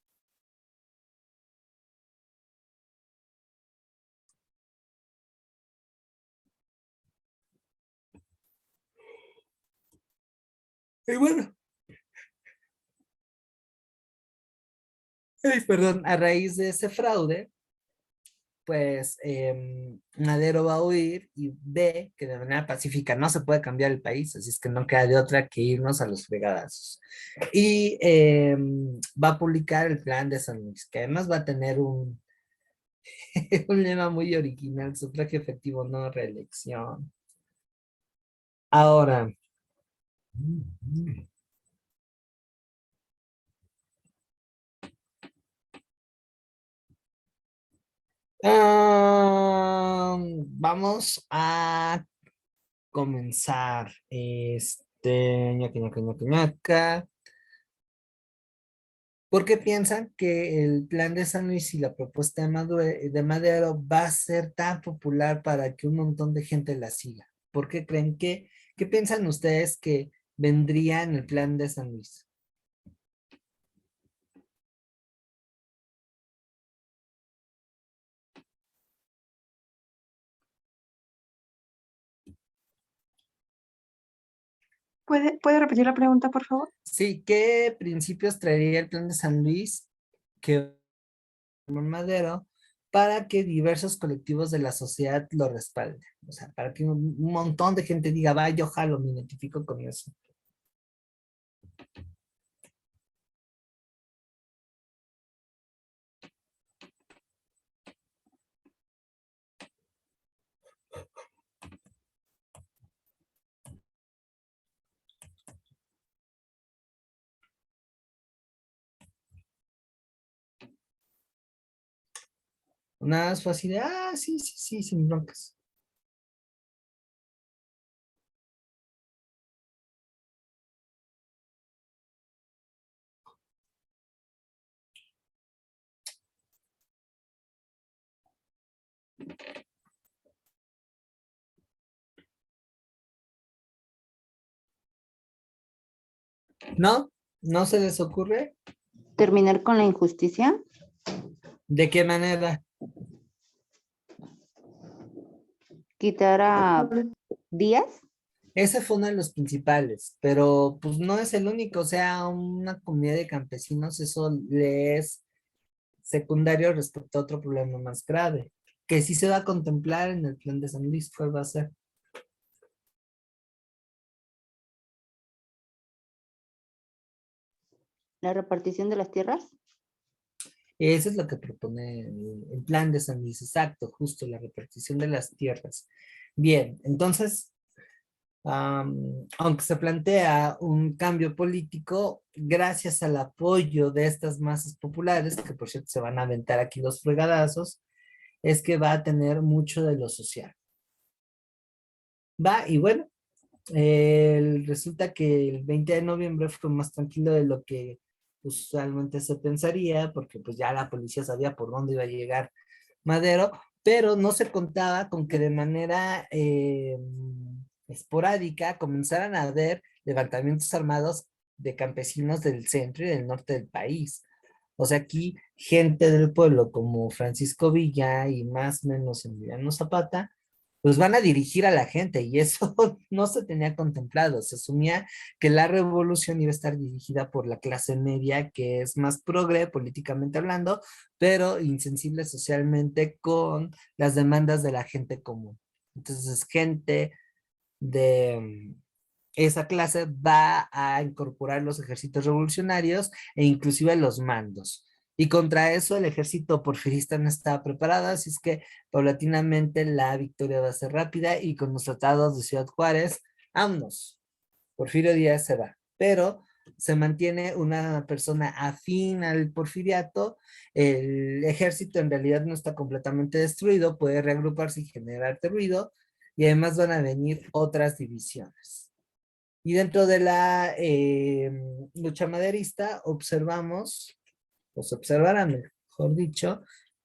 Y bueno, ay, perdón, a raíz de ese fraude, pues Madero va a huir y ve que de manera pacífica no se puede cambiar el país, así es que no queda de otra que irnos a los fregadazos. Y va a publicar el plan de San Luis, que además va a tener un, un lema muy original: sufragio efectivo, no reelección. Ahora, vamos a comenzar. Ñaca, ñaca, ñaca, ñaca. ¿Por qué piensan que el plan de San Luis y la propuesta de Madero va a ser tan popular para que un montón de gente la siga? ¿Por qué creen que, qué piensan ustedes que vendría en el plan de San Luis? ¿Puede repetir la pregunta, por favor? Sí, ¿qué principios traería el plan de San Luis que Madero para que diversos colectivos de la sociedad lo respalden? O sea, para que un montón de gente diga, va, yo jalo, me identifico con eso. Nada más fue así de, sí, sí, sí, sin broncas. ¿No? ¿No se les ocurre? Terminar con la injusticia. ¿De qué manera? Quitar a Díaz. Ese fue uno de los principales, pero pues no es el único. O sea, una comunidad de campesinos, eso le es secundario respecto a otro problema más grave, que sí se va a contemplar en el plan de San Luis. ¿Cuál va a ser? La repartición de las tierras. Eso es lo que propone el plan de San Luis, exacto, justo la repartición de las tierras. Bien, entonces, aunque se plantea un cambio político, gracias al apoyo de estas masas populares, que por cierto se van a aventar aquí los fregadazos, es que va a tener mucho de lo social. Va, y bueno, resulta que el 20 de noviembre fue más tranquilo de lo que usualmente se pensaría, porque pues ya la policía sabía por dónde iba a llegar Madero, pero no se contaba con que de manera esporádica comenzaran a haber levantamientos armados de campesinos del centro y del norte del país. O sea, aquí gente del pueblo como Francisco Villa y más o menos Emiliano Zapata, pues van a dirigir a la gente y eso no se tenía contemplado. Se asumía que la revolución iba a estar dirigida por la clase media, que es más progre políticamente hablando, pero insensible socialmente con las demandas de la gente común. Entonces, gente de esa clase va a incorporar los ejércitos revolucionarios e inclusive los mandos. Y contra eso el ejército porfirista no estaba preparado, así es que paulatinamente la victoria va a ser rápida y con los tratados de Ciudad Juárez, vámonos, Porfirio Díaz se va. Pero se mantiene una persona afín al porfiriato, el ejército en realidad no está completamente destruido, puede reagruparse y generar ruido, y además van a venir otras divisiones. Y dentro de la lucha maderista observamos, o se observará mejor dicho,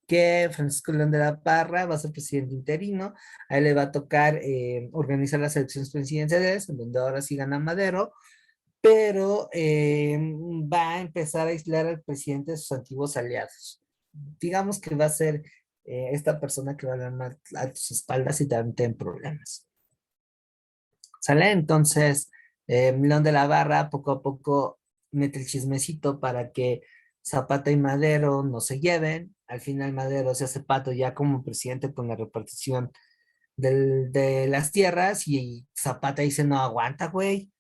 que Francisco León de la Parra va a ser presidente interino, a él le va a tocar organizar las elecciones presidenciales, en donde ahora sí gana Madero, pero va a empezar a aislar al presidente de sus antiguos aliados. Digamos que va a ser esta persona que va a ganar a tus espaldas y también tienen problemas. ¿Sale? Entonces, Milón de la Barra poco a poco mete el chismecito para que Zapata y Madero no se lleven. Al final Madero se hace pato ya como presidente con la repartición de las tierras y Zapata dice, no aguanta, güey.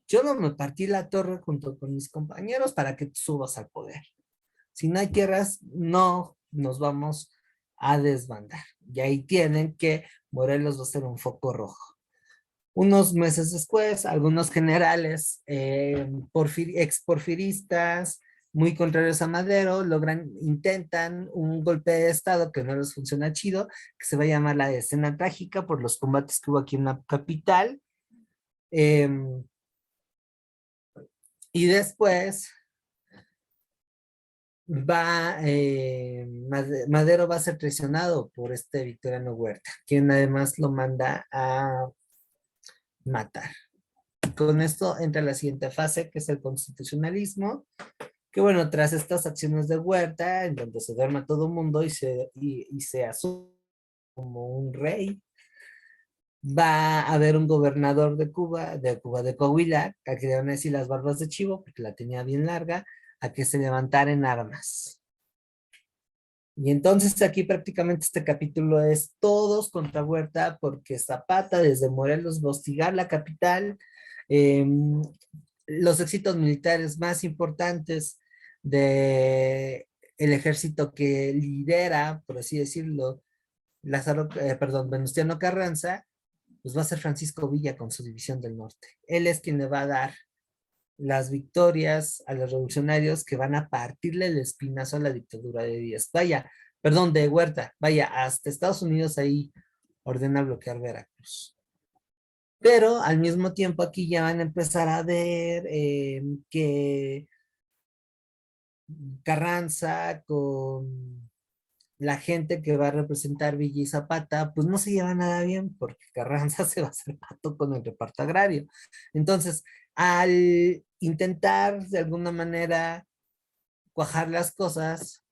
Yo no me partí la torre junto con mis compañeros para que tú subas al poder. Si no hay tierras, no nos vamos a desbandar. Y ahí tienen que Morelos va a ser un foco rojo. Unos meses después, algunos generales exporfiristas, muy contrarios a Madero, intentan un golpe de estado que no les funciona chido, que se va a llamar la escena trágica por los combates que hubo aquí en la capital. Eh, y después Madero va a ser traicionado por este Victoriano Huerta, quien además lo manda a matar. Con esto entra la siguiente fase, que es el constitucionalismo, que bueno, tras estas acciones de Huerta, en donde se duerme todo el mundo y se asume como un rey, va a haber un gobernador de Coahuila, a que le van a decir las barbas de chivo, porque la tenía bien larga, a que se levantara en armas. Y entonces aquí prácticamente este capítulo es todos contra Huerta, porque Zapata desde Morelos va a hostigar la capital. Eh, los éxitos militares más importantes de el ejército que lidera, por así decirlo, Venustiano Carranza, pues va a ser Francisco Villa con su división del norte. Él es quien le va a dar las victorias a los revolucionarios que van a partirle el espinazo a la dictadura de Díaz. Vaya, perdón, de Huerta, vaya, hasta Estados Unidos ahí ordena bloquear Veracruz. Pero al mismo tiempo aquí ya van a empezar a ver que Carranza con la gente que va a representar Villa y Zapata, pues no se lleva nada bien porque Carranza se va a hacer pato con el reparto agrario. Entonces, al intentar de alguna manera cuajar las cosas,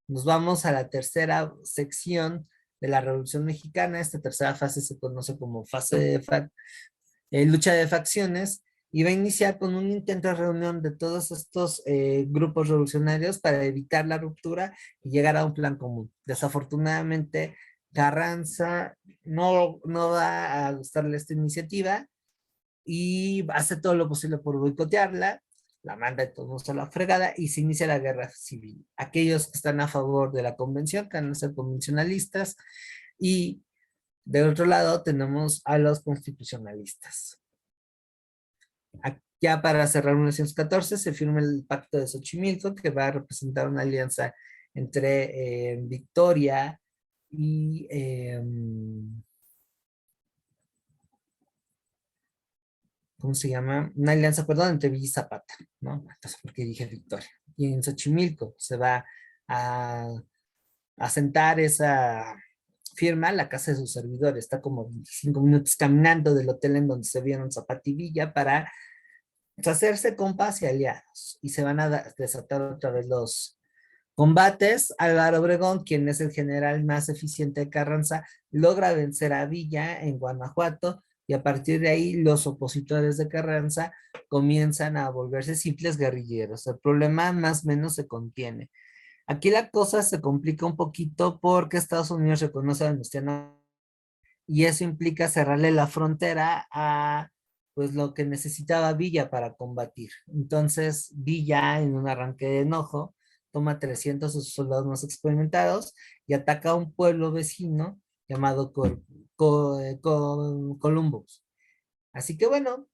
nos vamos a la tercera sección de la Revolución Mexicana. Esta tercera fase se conoce como fase de lucha de facciones y va a iniciar con un intento de reunión de todos estos grupos revolucionarios para evitar la ruptura y llegar a un plan común. Desafortunadamente, Carranza no va a gustarle esta iniciativa y hace todo lo posible por boicotearla, la manda de todos a la fregada y se inicia la guerra civil. Aquellos que están a favor de la convención, que van a ser convencionalistas, y del otro lado tenemos a los constitucionalistas. Ya para cerrar 1914 se firma el Pacto de Xochimilco, que va a representar una alianza entre Victoria y ¿cómo se llama? Una alianza, perdón, entre Villa y Zapata, ¿no? Entonces, porque dije Victoria. Y en Xochimilco se va a sentar esa firma la casa de sus servidores. Está como 25 minutos caminando del hotel en donde se vieron Zapata y Villa para hacerse compas y aliados. Y se van a desatar otra vez los combates. Álvaro Obregón, quien es el general más eficiente de Carranza, logra vencer a Villa en Guanajuato y a partir de ahí los opositores de Carranza comienzan a volverse simples guerrilleros. El problema más o menos se contiene. Aquí la cosa se complica un poquito porque Estados Unidos reconoce a Venustiano y eso implica cerrarle la frontera a pues lo que necesitaba Villa para combatir. Entonces Villa, en un arranque de enojo, toma 300 de sus soldados más experimentados y ataca a un pueblo vecino llamado Columbus. Así que bueno,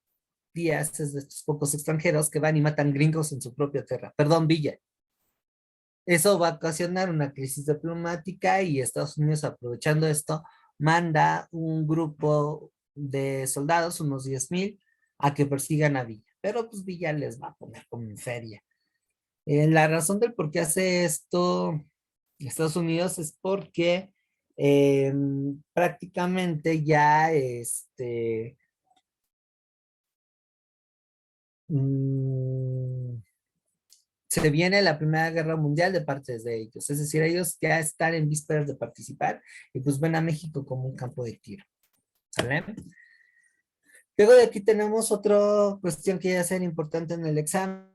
Díaz es de estos pocos extranjeros que van y matan gringos en su propia tierra. Perdón, Villa. Eso va a ocasionar una crisis diplomática y Estados Unidos, aprovechando esto, manda un grupo de soldados, unos 10,000, a que persigan a Villa. Pero pues Villa les va a poner como en feria. La razón del por qué hace esto Estados Unidos es porque prácticamente ya mm, se viene la Primera Guerra Mundial de parte de ellos. Es decir, ellos ya están en vísperas de participar y pues ven a México como un campo de tiro. ¿Sale? Luego de aquí tenemos otra cuestión que ya ser importante en el examen,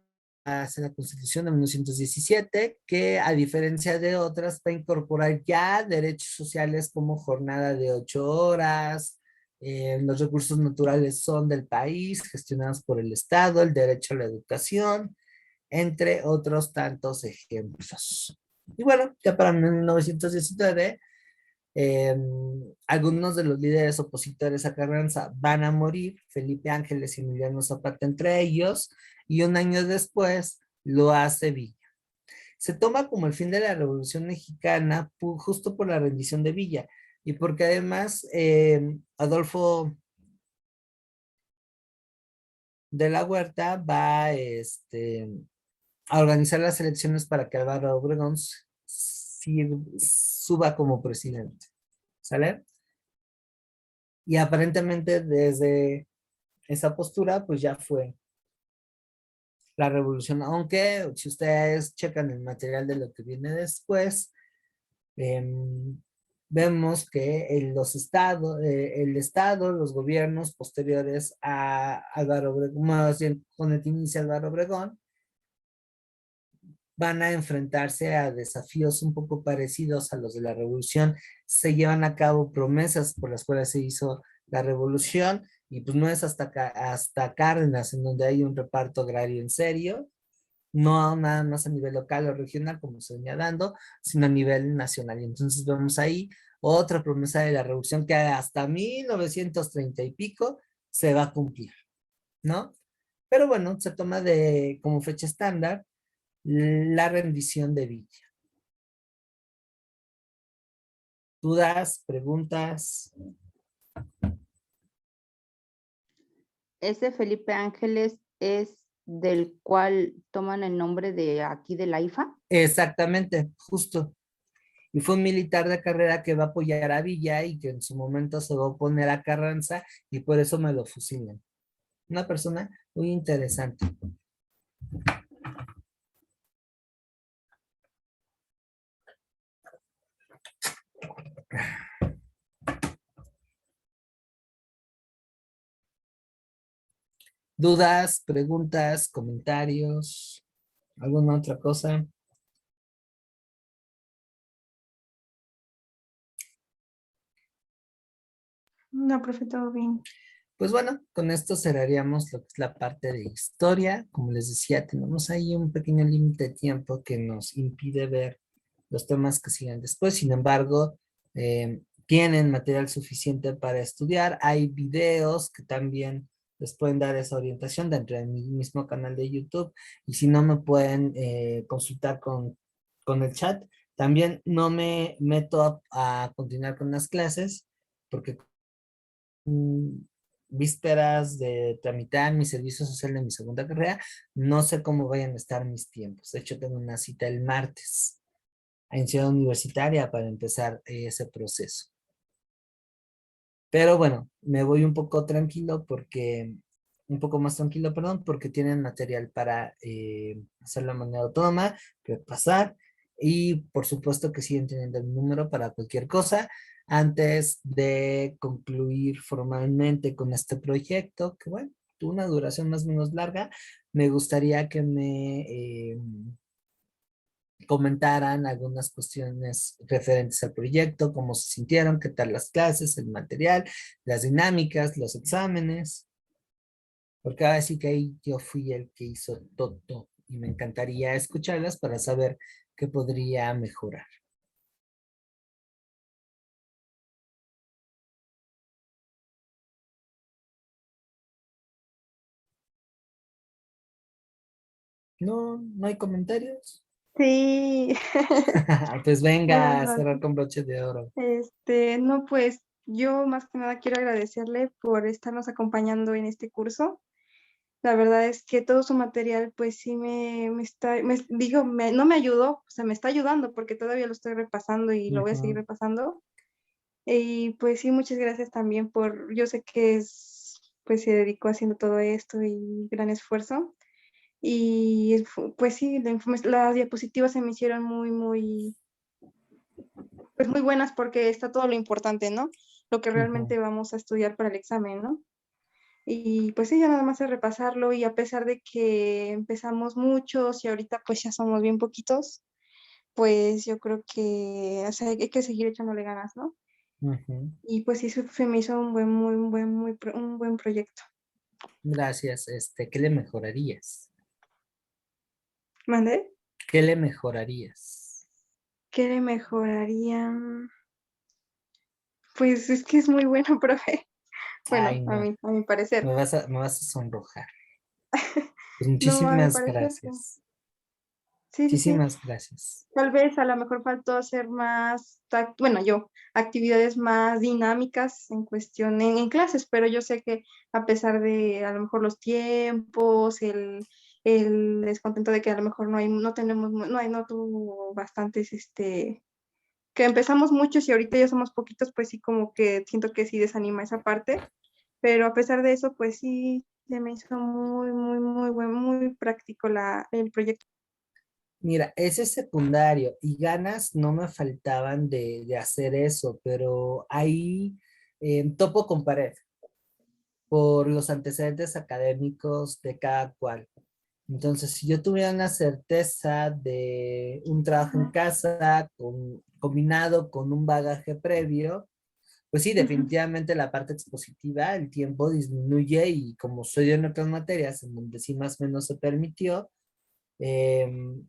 es la Constitución de 1917, que a diferencia de otras va a incorporar ya derechos sociales como jornada de 8 horas, los recursos naturales son del país, gestionados por el Estado, el derecho a la educación, entre otros tantos ejemplos. Y bueno, ya para 1919 eh, algunos de los líderes opositores a Carranza van a morir, Felipe Ángeles y Emiliano Zapata entre ellos, y un año después lo hace Villa. Se toma como el fin de la Revolución Mexicana justo por la rendición de Villa y porque además Adolfo de la Huerta va a organizar las elecciones para que Álvaro Obregón suba como presidente. ¿Sale? Y aparentemente desde esa postura, pues ya fue la revolución. Aunque si ustedes checan el material de lo que viene después, em, vemos que el Estado, los gobiernos posteriores a Álvaro Obregón, más bien con el que inicia Álvaro Obregón, van a enfrentarse a desafíos un poco parecidos a los de la revolución. Se llevan a cabo promesas por las cuales se hizo la revolución y pues no es hasta Cárdenas en donde hay un reparto agrario en serio, no nada más a nivel local o regional como se venía dando, sino a nivel nacional. Y entonces vemos ahí otra promesa de la revolución que hasta 1930 y pico se va a cumplir, ¿no? Pero bueno, se toma como fecha estándar la rendición de Villa. ¿Dudas, preguntas? Ese Felipe Ángeles es del cual toman el nombre de aquí de la IFA. Exactamente, justo. Y fue un militar de carrera que va a apoyar a Villa y que en su momento se va a oponer a Carranza y por eso me lo fusilan. Una persona muy interesante. ¿Dudas, preguntas, comentarios? ¿Alguna otra cosa? No, profe, todo bien. Pues bueno, con esto cerraríamos lo que es la parte de historia. Como les decía, tenemos ahí un pequeño límite de tiempo que nos impide ver los temas que siguen después. Sin embargo, tienen material suficiente para estudiar. Hay videos que también les pueden dar esa orientación dentro de mi mismo canal de YouTube. Y si no, me pueden consultar con el chat. También no me meto a continuar con las clases porque mm, vísperas de tramitar mi servicio social de mi segunda carrera, no sé cómo vayan a estar mis tiempos. De hecho, tengo una cita el martes en Ciudad Universitaria para empezar ese proceso. Pero bueno, me voy un poco más tranquilo, perdón, porque tienen material para hacerlo de manera autónoma, pasar, y por supuesto que siguen teniendo el número para cualquier cosa. Antes de concluir formalmente con este proyecto, que bueno, tuvo una duración más o menos larga, me gustaría que me comentaran algunas cuestiones referentes al proyecto, cómo se sintieron, qué tal las clases, el material, las dinámicas, los exámenes, porque ahora sí que ahí yo fui el que hizo todo y me encantaría escucharlas para saber qué podría mejorar. No, no hay comentarios. Sí. Pues venga Buenas a cerrar noches. con broche de oro. No, pues yo más que nada quiero agradecerle por estarnos acompañando en este curso. La verdad es que todo su material, pues sí me está, no me ayudó, o sea, me está ayudando porque todavía lo estoy repasando y lo voy a seguir Ujú. repasando. Y pues sí, muchas gracias también yo sé que pues se dedicó haciendo todo esto y gran esfuerzo. Y pues sí, las diapositivas se me hicieron pues muy buenas porque está todo lo importante, ¿no? Lo que Ujú. realmente vamos a estudiar para el examen, ¿no? Y pues sí, ya nada más es repasarlo y a pesar de que empezamos muchos y ahorita pues ya somos bien poquitos, pues yo creo que, o sea, hay que seguir echándole ganas, ¿no? Ujú. Y pues sí, se me hizo un buen proyecto. Gracias. ¿Qué le mejorarías? ¿Mandé? ¿Qué le mejorarías? ¿Qué le mejoraría? Pues es que es muy bueno, profe. Ay, Bueno, no, a mi parecer. me vas a sonrojar. Pues No, a mi muchísimas parecer sí. gracias. Sí, sí, sí. Muchísimas gracias. Tal vez a lo mejor faltó hacer más, bueno, yo, actividades más dinámicas en cuestión en clases, pero yo sé que a pesar de a lo mejor los tiempos, el descontento de que a lo mejor no hay, no tenemos, no tuvo bastantes, que empezamos muchos y ahorita ya somos poquitos, pues sí, como que siento que sí desanima esa parte, pero a pesar de eso, pues sí, se me hizo muy bueno, muy práctico el proyecto. Mira, ese es secundario y ganas no me faltaban de hacer eso, pero ahí topo con pared por los antecedentes académicos de cada cual. Entonces, si yo tuviera una certeza de un trabajo en casa combinado con un bagaje previo, pues sí, Ujú. definitivamente la parte expositiva, el tiempo disminuye y como soy en otras materias en donde sí más o menos se permitió, em,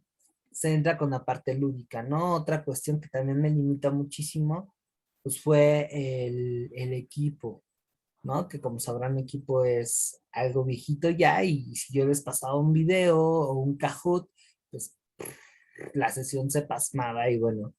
se entra con la parte lúdica, ¿no? Otra cuestión que también me limita muchísimo, pues fue el equipo, ¿no? Que como sabrán, mi equipo es algo viejito ya y si yo les pasaba un video o un Kahoot, pues la sesión se pasmaba y bueno,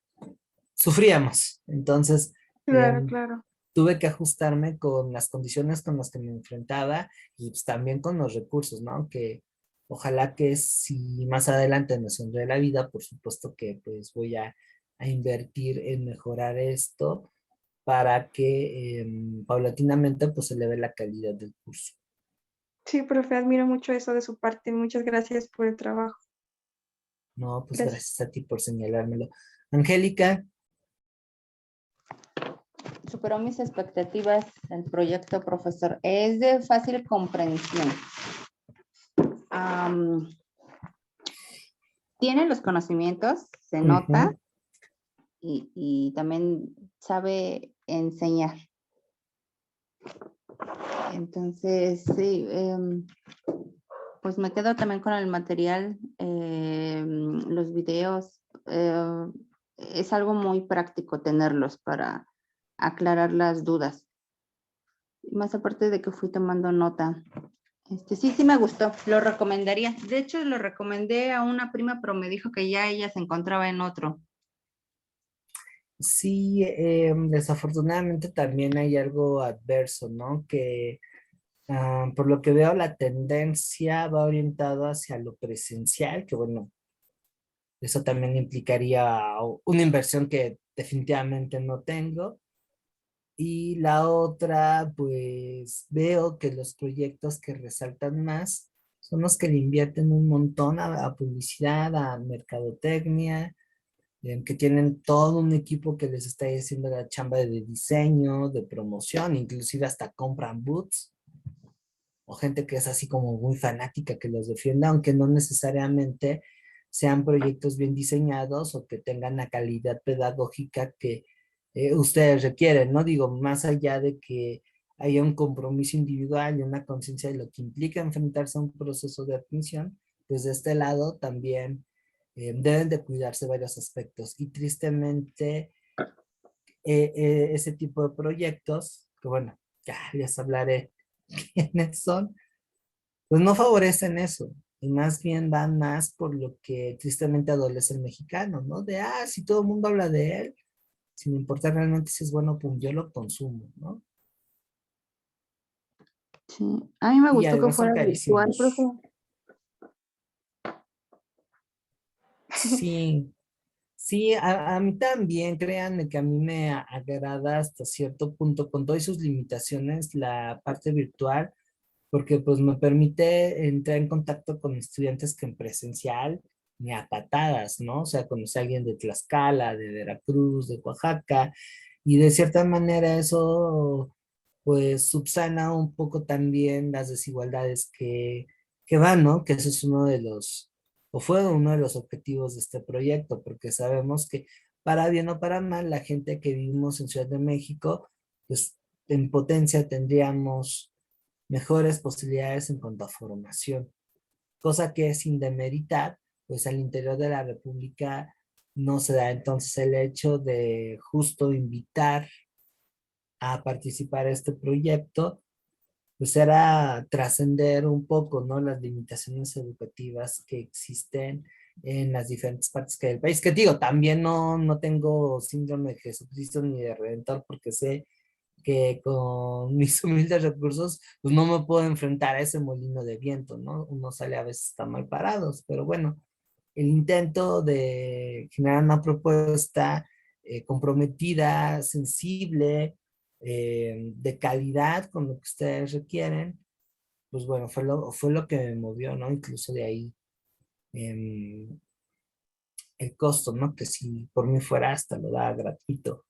sufríamos. Entonces, Claro, em, claro. tuve que ajustarme con las condiciones con las que me enfrentaba y pues también con los recursos, ¿no? Que ojalá que si más adelante me sonríe la vida, por supuesto que pues voy a invertir en mejorar esto para que paulatinamente pues se eleve la calidad del curso. Sí, profe, admiro mucho eso de su parte. Muchas gracias por el trabajo. No, pues Gracias. gracias a ti por señalármelo. Angélica, Superó mis expectativas el proyecto, profesor. Es de fácil comprensión. Am, tiene los conocimientos, se nota, ujú, y también sabe enseñar. Entonces, sí, pues me quedo también con el material, los videos. Es algo muy práctico tenerlos para aclarar las dudas. Más aparte de que fui tomando nota. Sí, sí me gustó, lo recomendaría. De hecho, lo recomendé a una prima, pero me dijo que ya ella se encontraba en otro. sí, desafortunadamente también hay algo adverso, ¿no? Que por lo que veo la tendencia va orientado hacia lo presencial, que bueno, eso también implicaría una inversión que definitivamente no tengo. Y la otra, pues veo que los proyectos que resaltan más son los que le invierten un montón a publicidad, a mercadotecnia, que tienen todo un equipo que les está haciendo la chamba de diseño, de promoción, inclusive hasta compran boots, o gente que es así como muy fanática que los defienda, aunque no necesariamente sean proyectos bien diseñados o que tengan la calidad pedagógica que ustedes requieren, ¿no? Digo, más allá de que haya un compromiso individual y una conciencia de lo que implica enfrentarse a un proceso de admisión, pues de este lado también deben de cuidarse varios aspectos. Y tristemente, ese tipo de proyectos, que bueno, ya les hablaré quiénes son, pues no favorecen eso. Y más bien van más por lo que tristemente adolece el mexicano, ¿no? De, si todo el mundo habla de él, sin importar realmente si es bueno, pum, yo lo consumo, ¿no? Sí. A mí me Y gustó que además son fuera virtual, profe. carísimos. Sí, sí, a mí también, créanme que a mí me agrada hasta cierto punto, con todas sus limitaciones, la parte virtual, porque pues me permite entrar en contacto con estudiantes que en presencial ni a patadas, ¿no? O sea, conocí a alguien de Tlaxcala, de Veracruz, de Oaxaca, y de cierta manera eso pues subsana un poco también las desigualdades que van, ¿no? Que ese es uno de los, o fue uno de los objetivos de este proyecto, porque sabemos que para bien o para mal, la gente que vivimos en Ciudad de México, pues en potencia tendríamos mejores posibilidades en cuanto a formación, cosa que sin demeritar, pues al interior de la República no se da. Entonces el hecho de justo invitar a participar en este proyecto, pues era trascender un poco, ¿no? Las limitaciones educativas que existen en las diferentes partes que del país. Que digo, también no tengo síndrome de Jesucristo ni de Redentor, porque sé que con mis humildes recursos, pues no me puedo enfrentar a ese molino de viento, ¿no? Uno sale a veces está mal parados, pero bueno, el intento de generar una propuesta comprometida, sensible, de calidad con lo que ustedes requieren, pues bueno, fue lo que me movió, ¿no? Incluso de ahí em, el costo, ¿no? Que si por mí fuera hasta lo da gratuito,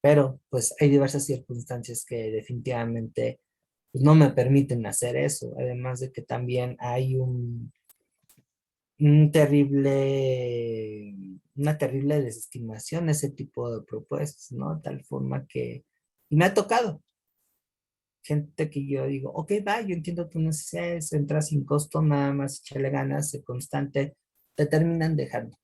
pero pues hay diversas circunstancias que definitivamente pues, no me permiten hacer eso, además de que también hay un terrible, una terrible desestimación a ese tipo de propuestas, ¿no? Tal forma que, y me ha tocado gente que yo digo, ok, va, yo entiendo tus necesidades, entras sin costo, nada más echarle ganas, sé constante, te terminan dejando.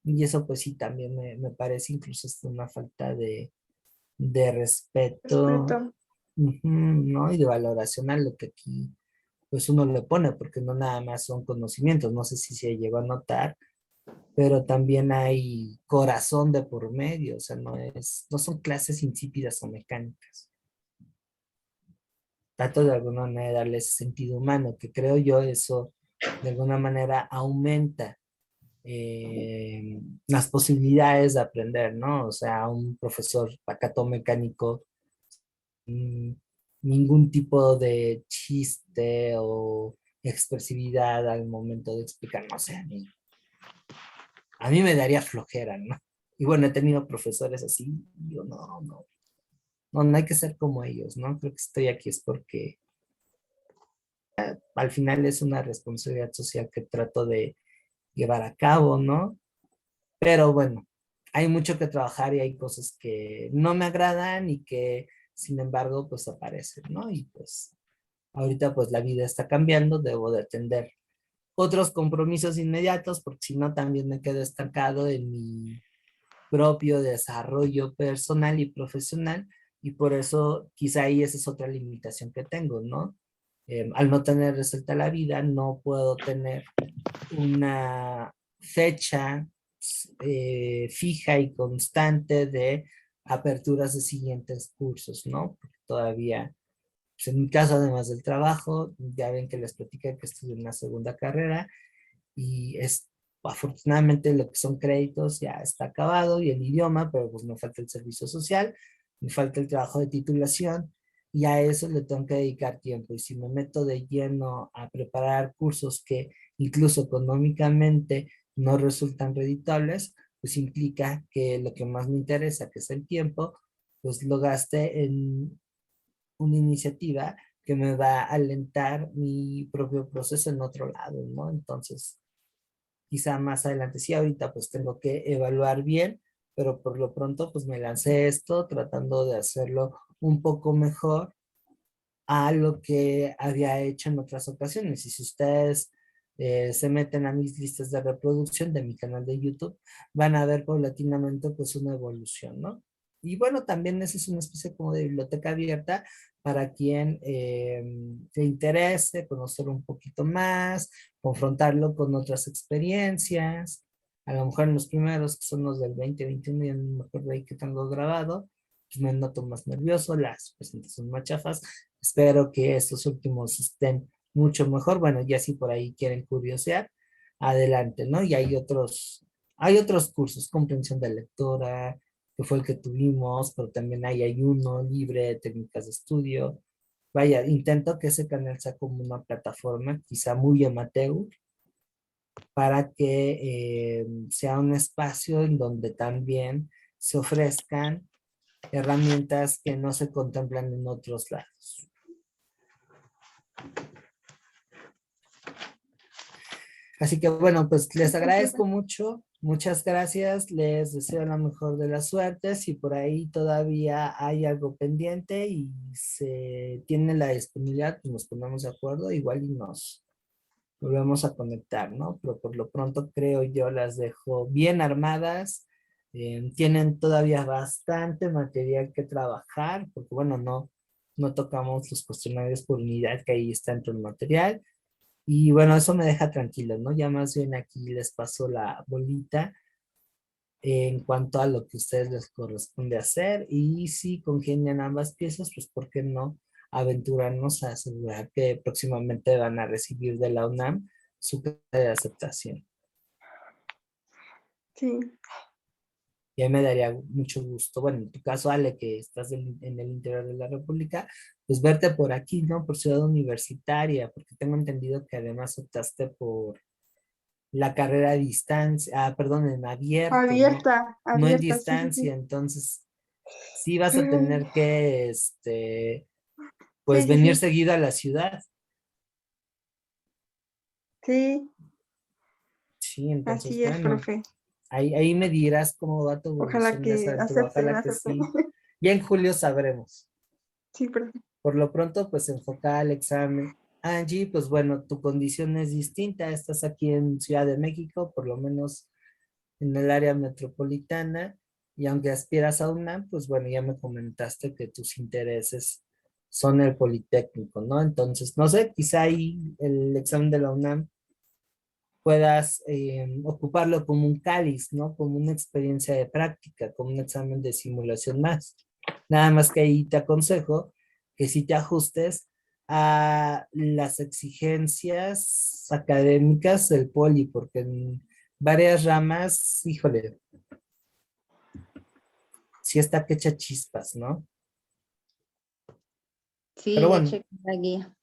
Y eso pues sí, también me parece incluso hasta una falta de respeto, Respeto. ujú, ¿no? Y de valoración a lo que aquí pues uno le pone, porque no nada más son conocimientos, no sé si se llegó a notar, pero también hay corazón de por medio, o sea, no son clases insípidas o mecánicas. Trato de alguna manera de darle ese sentido humano, que creo yo eso de alguna manera aumenta las posibilidades de aprender, ¿no? O sea, un profesor pacato-mecánico, mm, ningún tipo de chiste o expresividad al momento de explicar, no sé, a mí me daría flojera, ¿no? Y bueno, he tenido profesores así, y yo no hay que ser como ellos, ¿no? Creo que estoy aquí es porque al final es una responsabilidad social que trato de llevar a cabo, ¿no? Pero bueno, hay mucho que trabajar y hay cosas que no me agradan y que, sin embargo, pues aparecen, ¿no? Y pues ahorita pues la vida está cambiando, debo de atender otros compromisos inmediatos porque si no también me quedo estancado en mi propio desarrollo personal y profesional y por eso quizá ahí esa es otra limitación que tengo, ¿no? Al no tener resuelta la vida, no puedo tener una fecha fija y constante de aperturas de siguientes cursos, ¿no? Porque todavía, pues en mi caso, además del trabajo, ya ven que les platicé que estudié una segunda carrera y es, afortunadamente lo que son créditos ya está acabado y el idioma, pero pues me falta el servicio social, me falta el trabajo de titulación y a eso le tengo que dedicar tiempo. Y si me meto de lleno a preparar cursos que incluso económicamente no resultan reditables, pues implica que lo que más me interesa, que es el tiempo, pues lo gaste en una iniciativa que me va a alentar mi propio proceso en otro lado, ¿no? Entonces, quizá más adelante, sí, ahorita pues tengo que evaluar bien, pero por lo pronto pues me lancé esto tratando de hacerlo un poco mejor a lo que había hecho en otras ocasiones. Y si ustedes se meten a mis listas de reproducción de mi canal de YouTube, van a ver paulatinamente pues una evolución, ¿no? Y bueno, también esa es una especie como de biblioteca abierta para quien se interese conocer un poquito más, confrontarlo con otras experiencias. A lo mejor en los primeros, que son los del 2021, ya no me acuerdo ahí que tengo grabado, pues me noto más nervioso, las presentaciones son más chafas. Espero que estos últimos estén mucho mejor. Bueno, ya si por ahí quieren curiosear, adelante, ¿no? Y hay otros cursos, comprensión de lectora, que fue el que tuvimos, pero también hay uno libre de técnicas de estudio. Vaya, intento que ese canal sea como una plataforma, quizá muy amateur, para que sea un espacio en donde también se ofrezcan herramientas que no se contemplan en otros lados. Así que bueno, pues les agradezco mucho, muchas gracias, les deseo la mejor de las suertes. Si por ahí todavía hay algo pendiente y se tiene la disponibilidad, pues nos ponemos de acuerdo, igual y nos volvemos a conectar, ¿no? Pero por lo pronto creo yo las dejo bien armadas, tienen todavía bastante material que trabajar, porque bueno, no tocamos los cuestionarios por unidad que ahí está dentro del material. Y bueno, eso me deja tranquilo, ¿no? Ya más bien aquí les paso la bolita en cuanto a lo que a ustedes les corresponde hacer. Y si congenian ambas piezas, pues ¿por qué no aventurarnos a asegurar que próximamente van a recibir de la UNAM su carta de aceptación? Sí, Y a mí me daría mucho gusto, bueno, en tu caso, Ale, que estás en el interior de la República, pues verte por aquí, ¿no? Por Ciudad Universitaria, porque tengo entendido que además optaste por la carrera a distancia, perdón, en abierto, ¿no? abierta, No en abierta, sí, sí, distancia, sí. entonces sí vas a Mm, tener que, pues sí, sí, venir sí, seguido a la ciudad. sí, Sí, entonces, así es, bueno, profe. ahí me dirás cómo va tu Ojalá evolución de esa que aventura, acepten, ojalá que acepten. sí. Ya en julio sabremos. Sí, profe. Por lo pronto, pues enfoca al examen. Angie, pues bueno, tu condición es distinta, estás aquí en Ciudad de México, por lo menos en el área metropolitana, y aunque aspiras a UNAM, pues bueno, ya me comentaste que tus intereses son el Politécnico, ¿no? Entonces, no sé, quizá ahí el examen de la UNAM puedas ocuparlo como un cáliz, ¿no? Como una experiencia de práctica, como un examen de simulación más. Nada más que ahí te aconsejo que si te ajustes a las exigencias académicas del poli, porque en varias ramas, híjole, sí está que echa chispas, ¿no? Pero Sí, ya bueno, chequé la guía.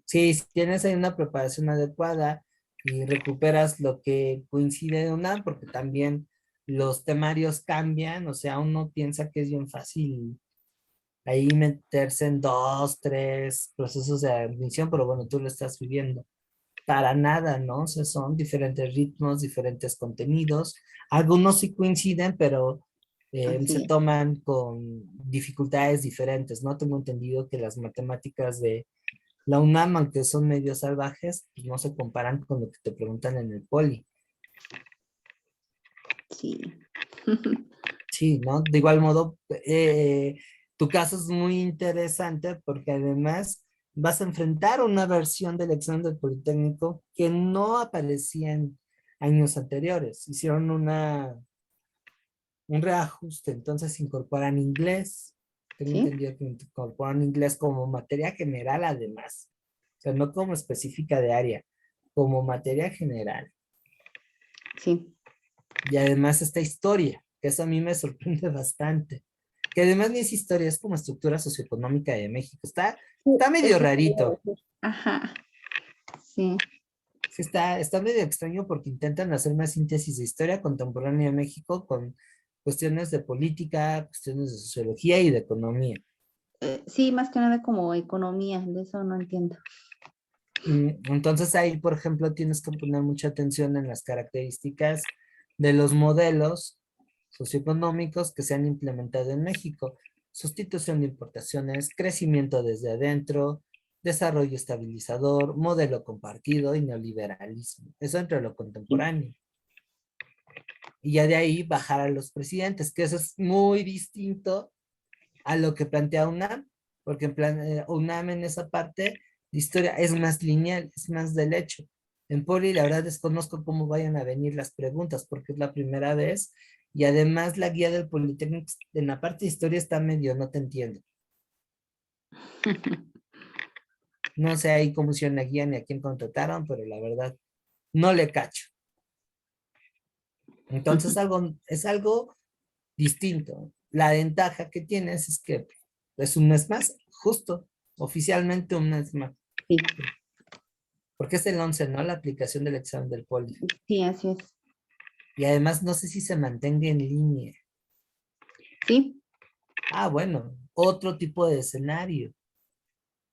sí, si tienes ahí una preparación adecuada y recuperas lo que coincide en una, porque también los temarios cambian, o sea, uno piensa que es bien fácil ahí meterse en 2, 3 procesos de admisión, pero bueno, tú lo estás viviendo. Para nada, ¿no? O sea, son diferentes ritmos, diferentes contenidos. Algunos sí coinciden, pero se Así es. toman con dificultades diferentes, ¿no? Tengo entendido que las matemáticas de la UNAM, aunque son medio salvajes, pues no se comparan con lo que te preguntan en el poli. Sí. Sí, ¿no? De igual modo, tu caso es muy interesante porque además vas a enfrentar una versión del examen del Politécnico que no aparecía en años anteriores. Hicieron un reajuste, entonces incorporan inglés. Tengo Sí, entendido que incorporan inglés como materia general además. O sea, no como específica de área, como materia general. sí. Y además esta historia, que eso a mí me sorprende bastante. Que además ni es historia, es como estructura socioeconómica de México. Sí, Está medio eso quería rarito. decir. Ajá, sí, Sí, está medio extraño porque intentan hacer una síntesis de historia contemporánea de México con cuestiones de política, cuestiones de sociología y de economía. sí, más que nada como economía, de eso no entiendo. Entonces ahí, por ejemplo, tienes que poner mucha atención en las características de los modelos socioeconómicos que se han implementado en México. Sustitución de importaciones, crecimiento desde adentro, desarrollo estabilizador, modelo compartido y neoliberalismo. Eso entre lo contemporáneo. Y ya de ahí bajar a los presidentes, que eso es muy distinto a lo que plantea UNAM, porque en plan, UNAM en esa parte de historia es más lineal, es más del hecho. En Poli, la verdad desconozco cómo vayan a venir las preguntas, porque es la primera vez, y además la guía del Politécnico en la parte de historia está medio, no te entiendo. No sé ahí cómo hicieron la guía ni a quién contrataron, pero la verdad, no le cacho. Entonces es algo distinto. La ventaja que tienes es que es un mes más, justo, oficialmente un mes más. Sí, Porque es el 11, ¿no? La aplicación del examen del poli. sí, así es. Y además no sé si se mantenga en línea. Sí, Ah, bueno, otro tipo de escenario,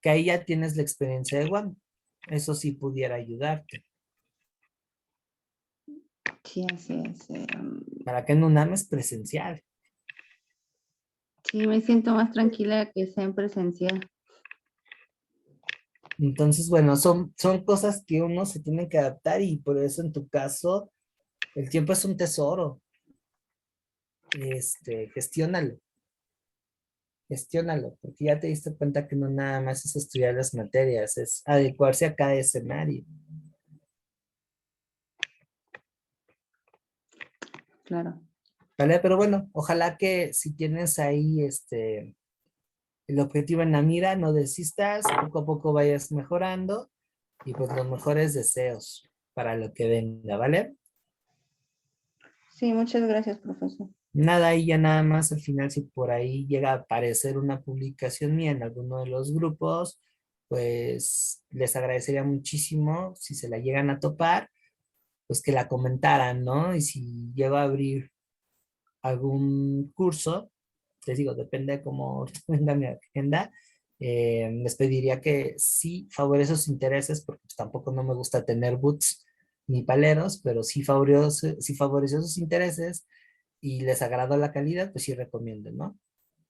que ahí ya tienes la experiencia de Juan. Eso sí pudiera ayudarte. Sí, así es. Para que en UNAM es presencial. Sí, me siento más tranquila que sea en presencial. Entonces, bueno, son cosas que uno se tiene que adaptar y por eso en tu caso, el tiempo es un tesoro. Gestiónalo, gestiónalo, porque ya te diste cuenta que no nada más es estudiar las materias, es adecuarse a cada escenario. Claro. ¿Vale? Pero bueno, ojalá que si tienes ahí el objetivo en la mira, no desistas, poco a poco vayas mejorando y pues los mejores deseos para lo que venga, ¿vale? Sí, muchas gracias, profesor. Nada, y ya nada más al final, si por ahí llega a aparecer una publicación mía en alguno de los grupos, pues les agradecería muchísimo si se la llegan a topar, pues que la comentaran, ¿no? Y si llego a abrir algún curso, les digo, depende de cómo venga mi agenda, les pediría que sí favorezca sus intereses, porque pues, tampoco no me gusta tener boots ni paleros, pero si favoreció sus intereses y les agradó la calidad, pues sí recomienden, ¿no?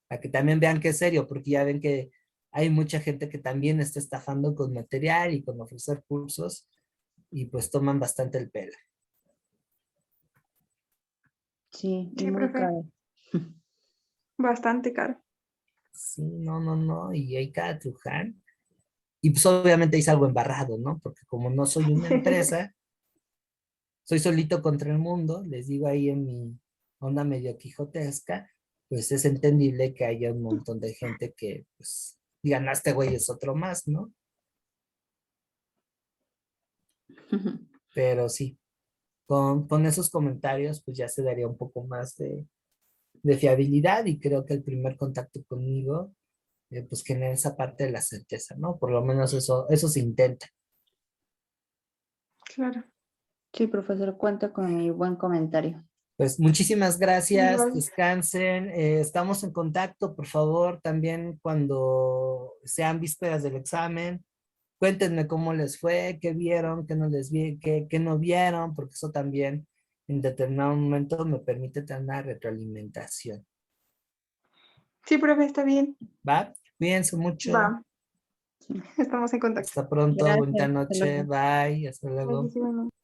Para que también vean que es serio, porque ya ven que hay mucha gente que también está estafando con material y con ofrecer cursos y pues toman bastante el pelo. Sí, y Sí, muy profe, caro. bastante caro. Sí, no, no, no, y hay cada truján. Y pues obviamente hice algo embarrado, ¿no? Porque como no soy una empresa, soy solito contra el mundo, les digo ahí en mi onda medio quijotesca, pues es entendible que haya un montón de gente que, pues, digan, "Ah, este güey es otro más, ¿no?" Pero sí, con esos comentarios, pues ya se daría un poco más de fiabilidad y creo que el primer contacto conmigo, pues genera esa parte de la certeza, ¿no? Por lo menos eso se intenta. Claro. Sí, profesor, cuenta con mi buen comentario. Pues muchísimas gracias, Igual. descansen, estamos en contacto, por favor, también cuando sean vísperas del examen, cuéntenme cómo les fue, qué vieron, qué no les vi, qué no vieron, porque eso también en determinado momento me permite tener una retroalimentación. Sí, profe, está bien. ¿Va? Cuídense mucho, Va, estamos en contacto. hasta pronto, bonita Gracias. Hasta noche, luego. bye, hasta luego. Gracias, igualmente.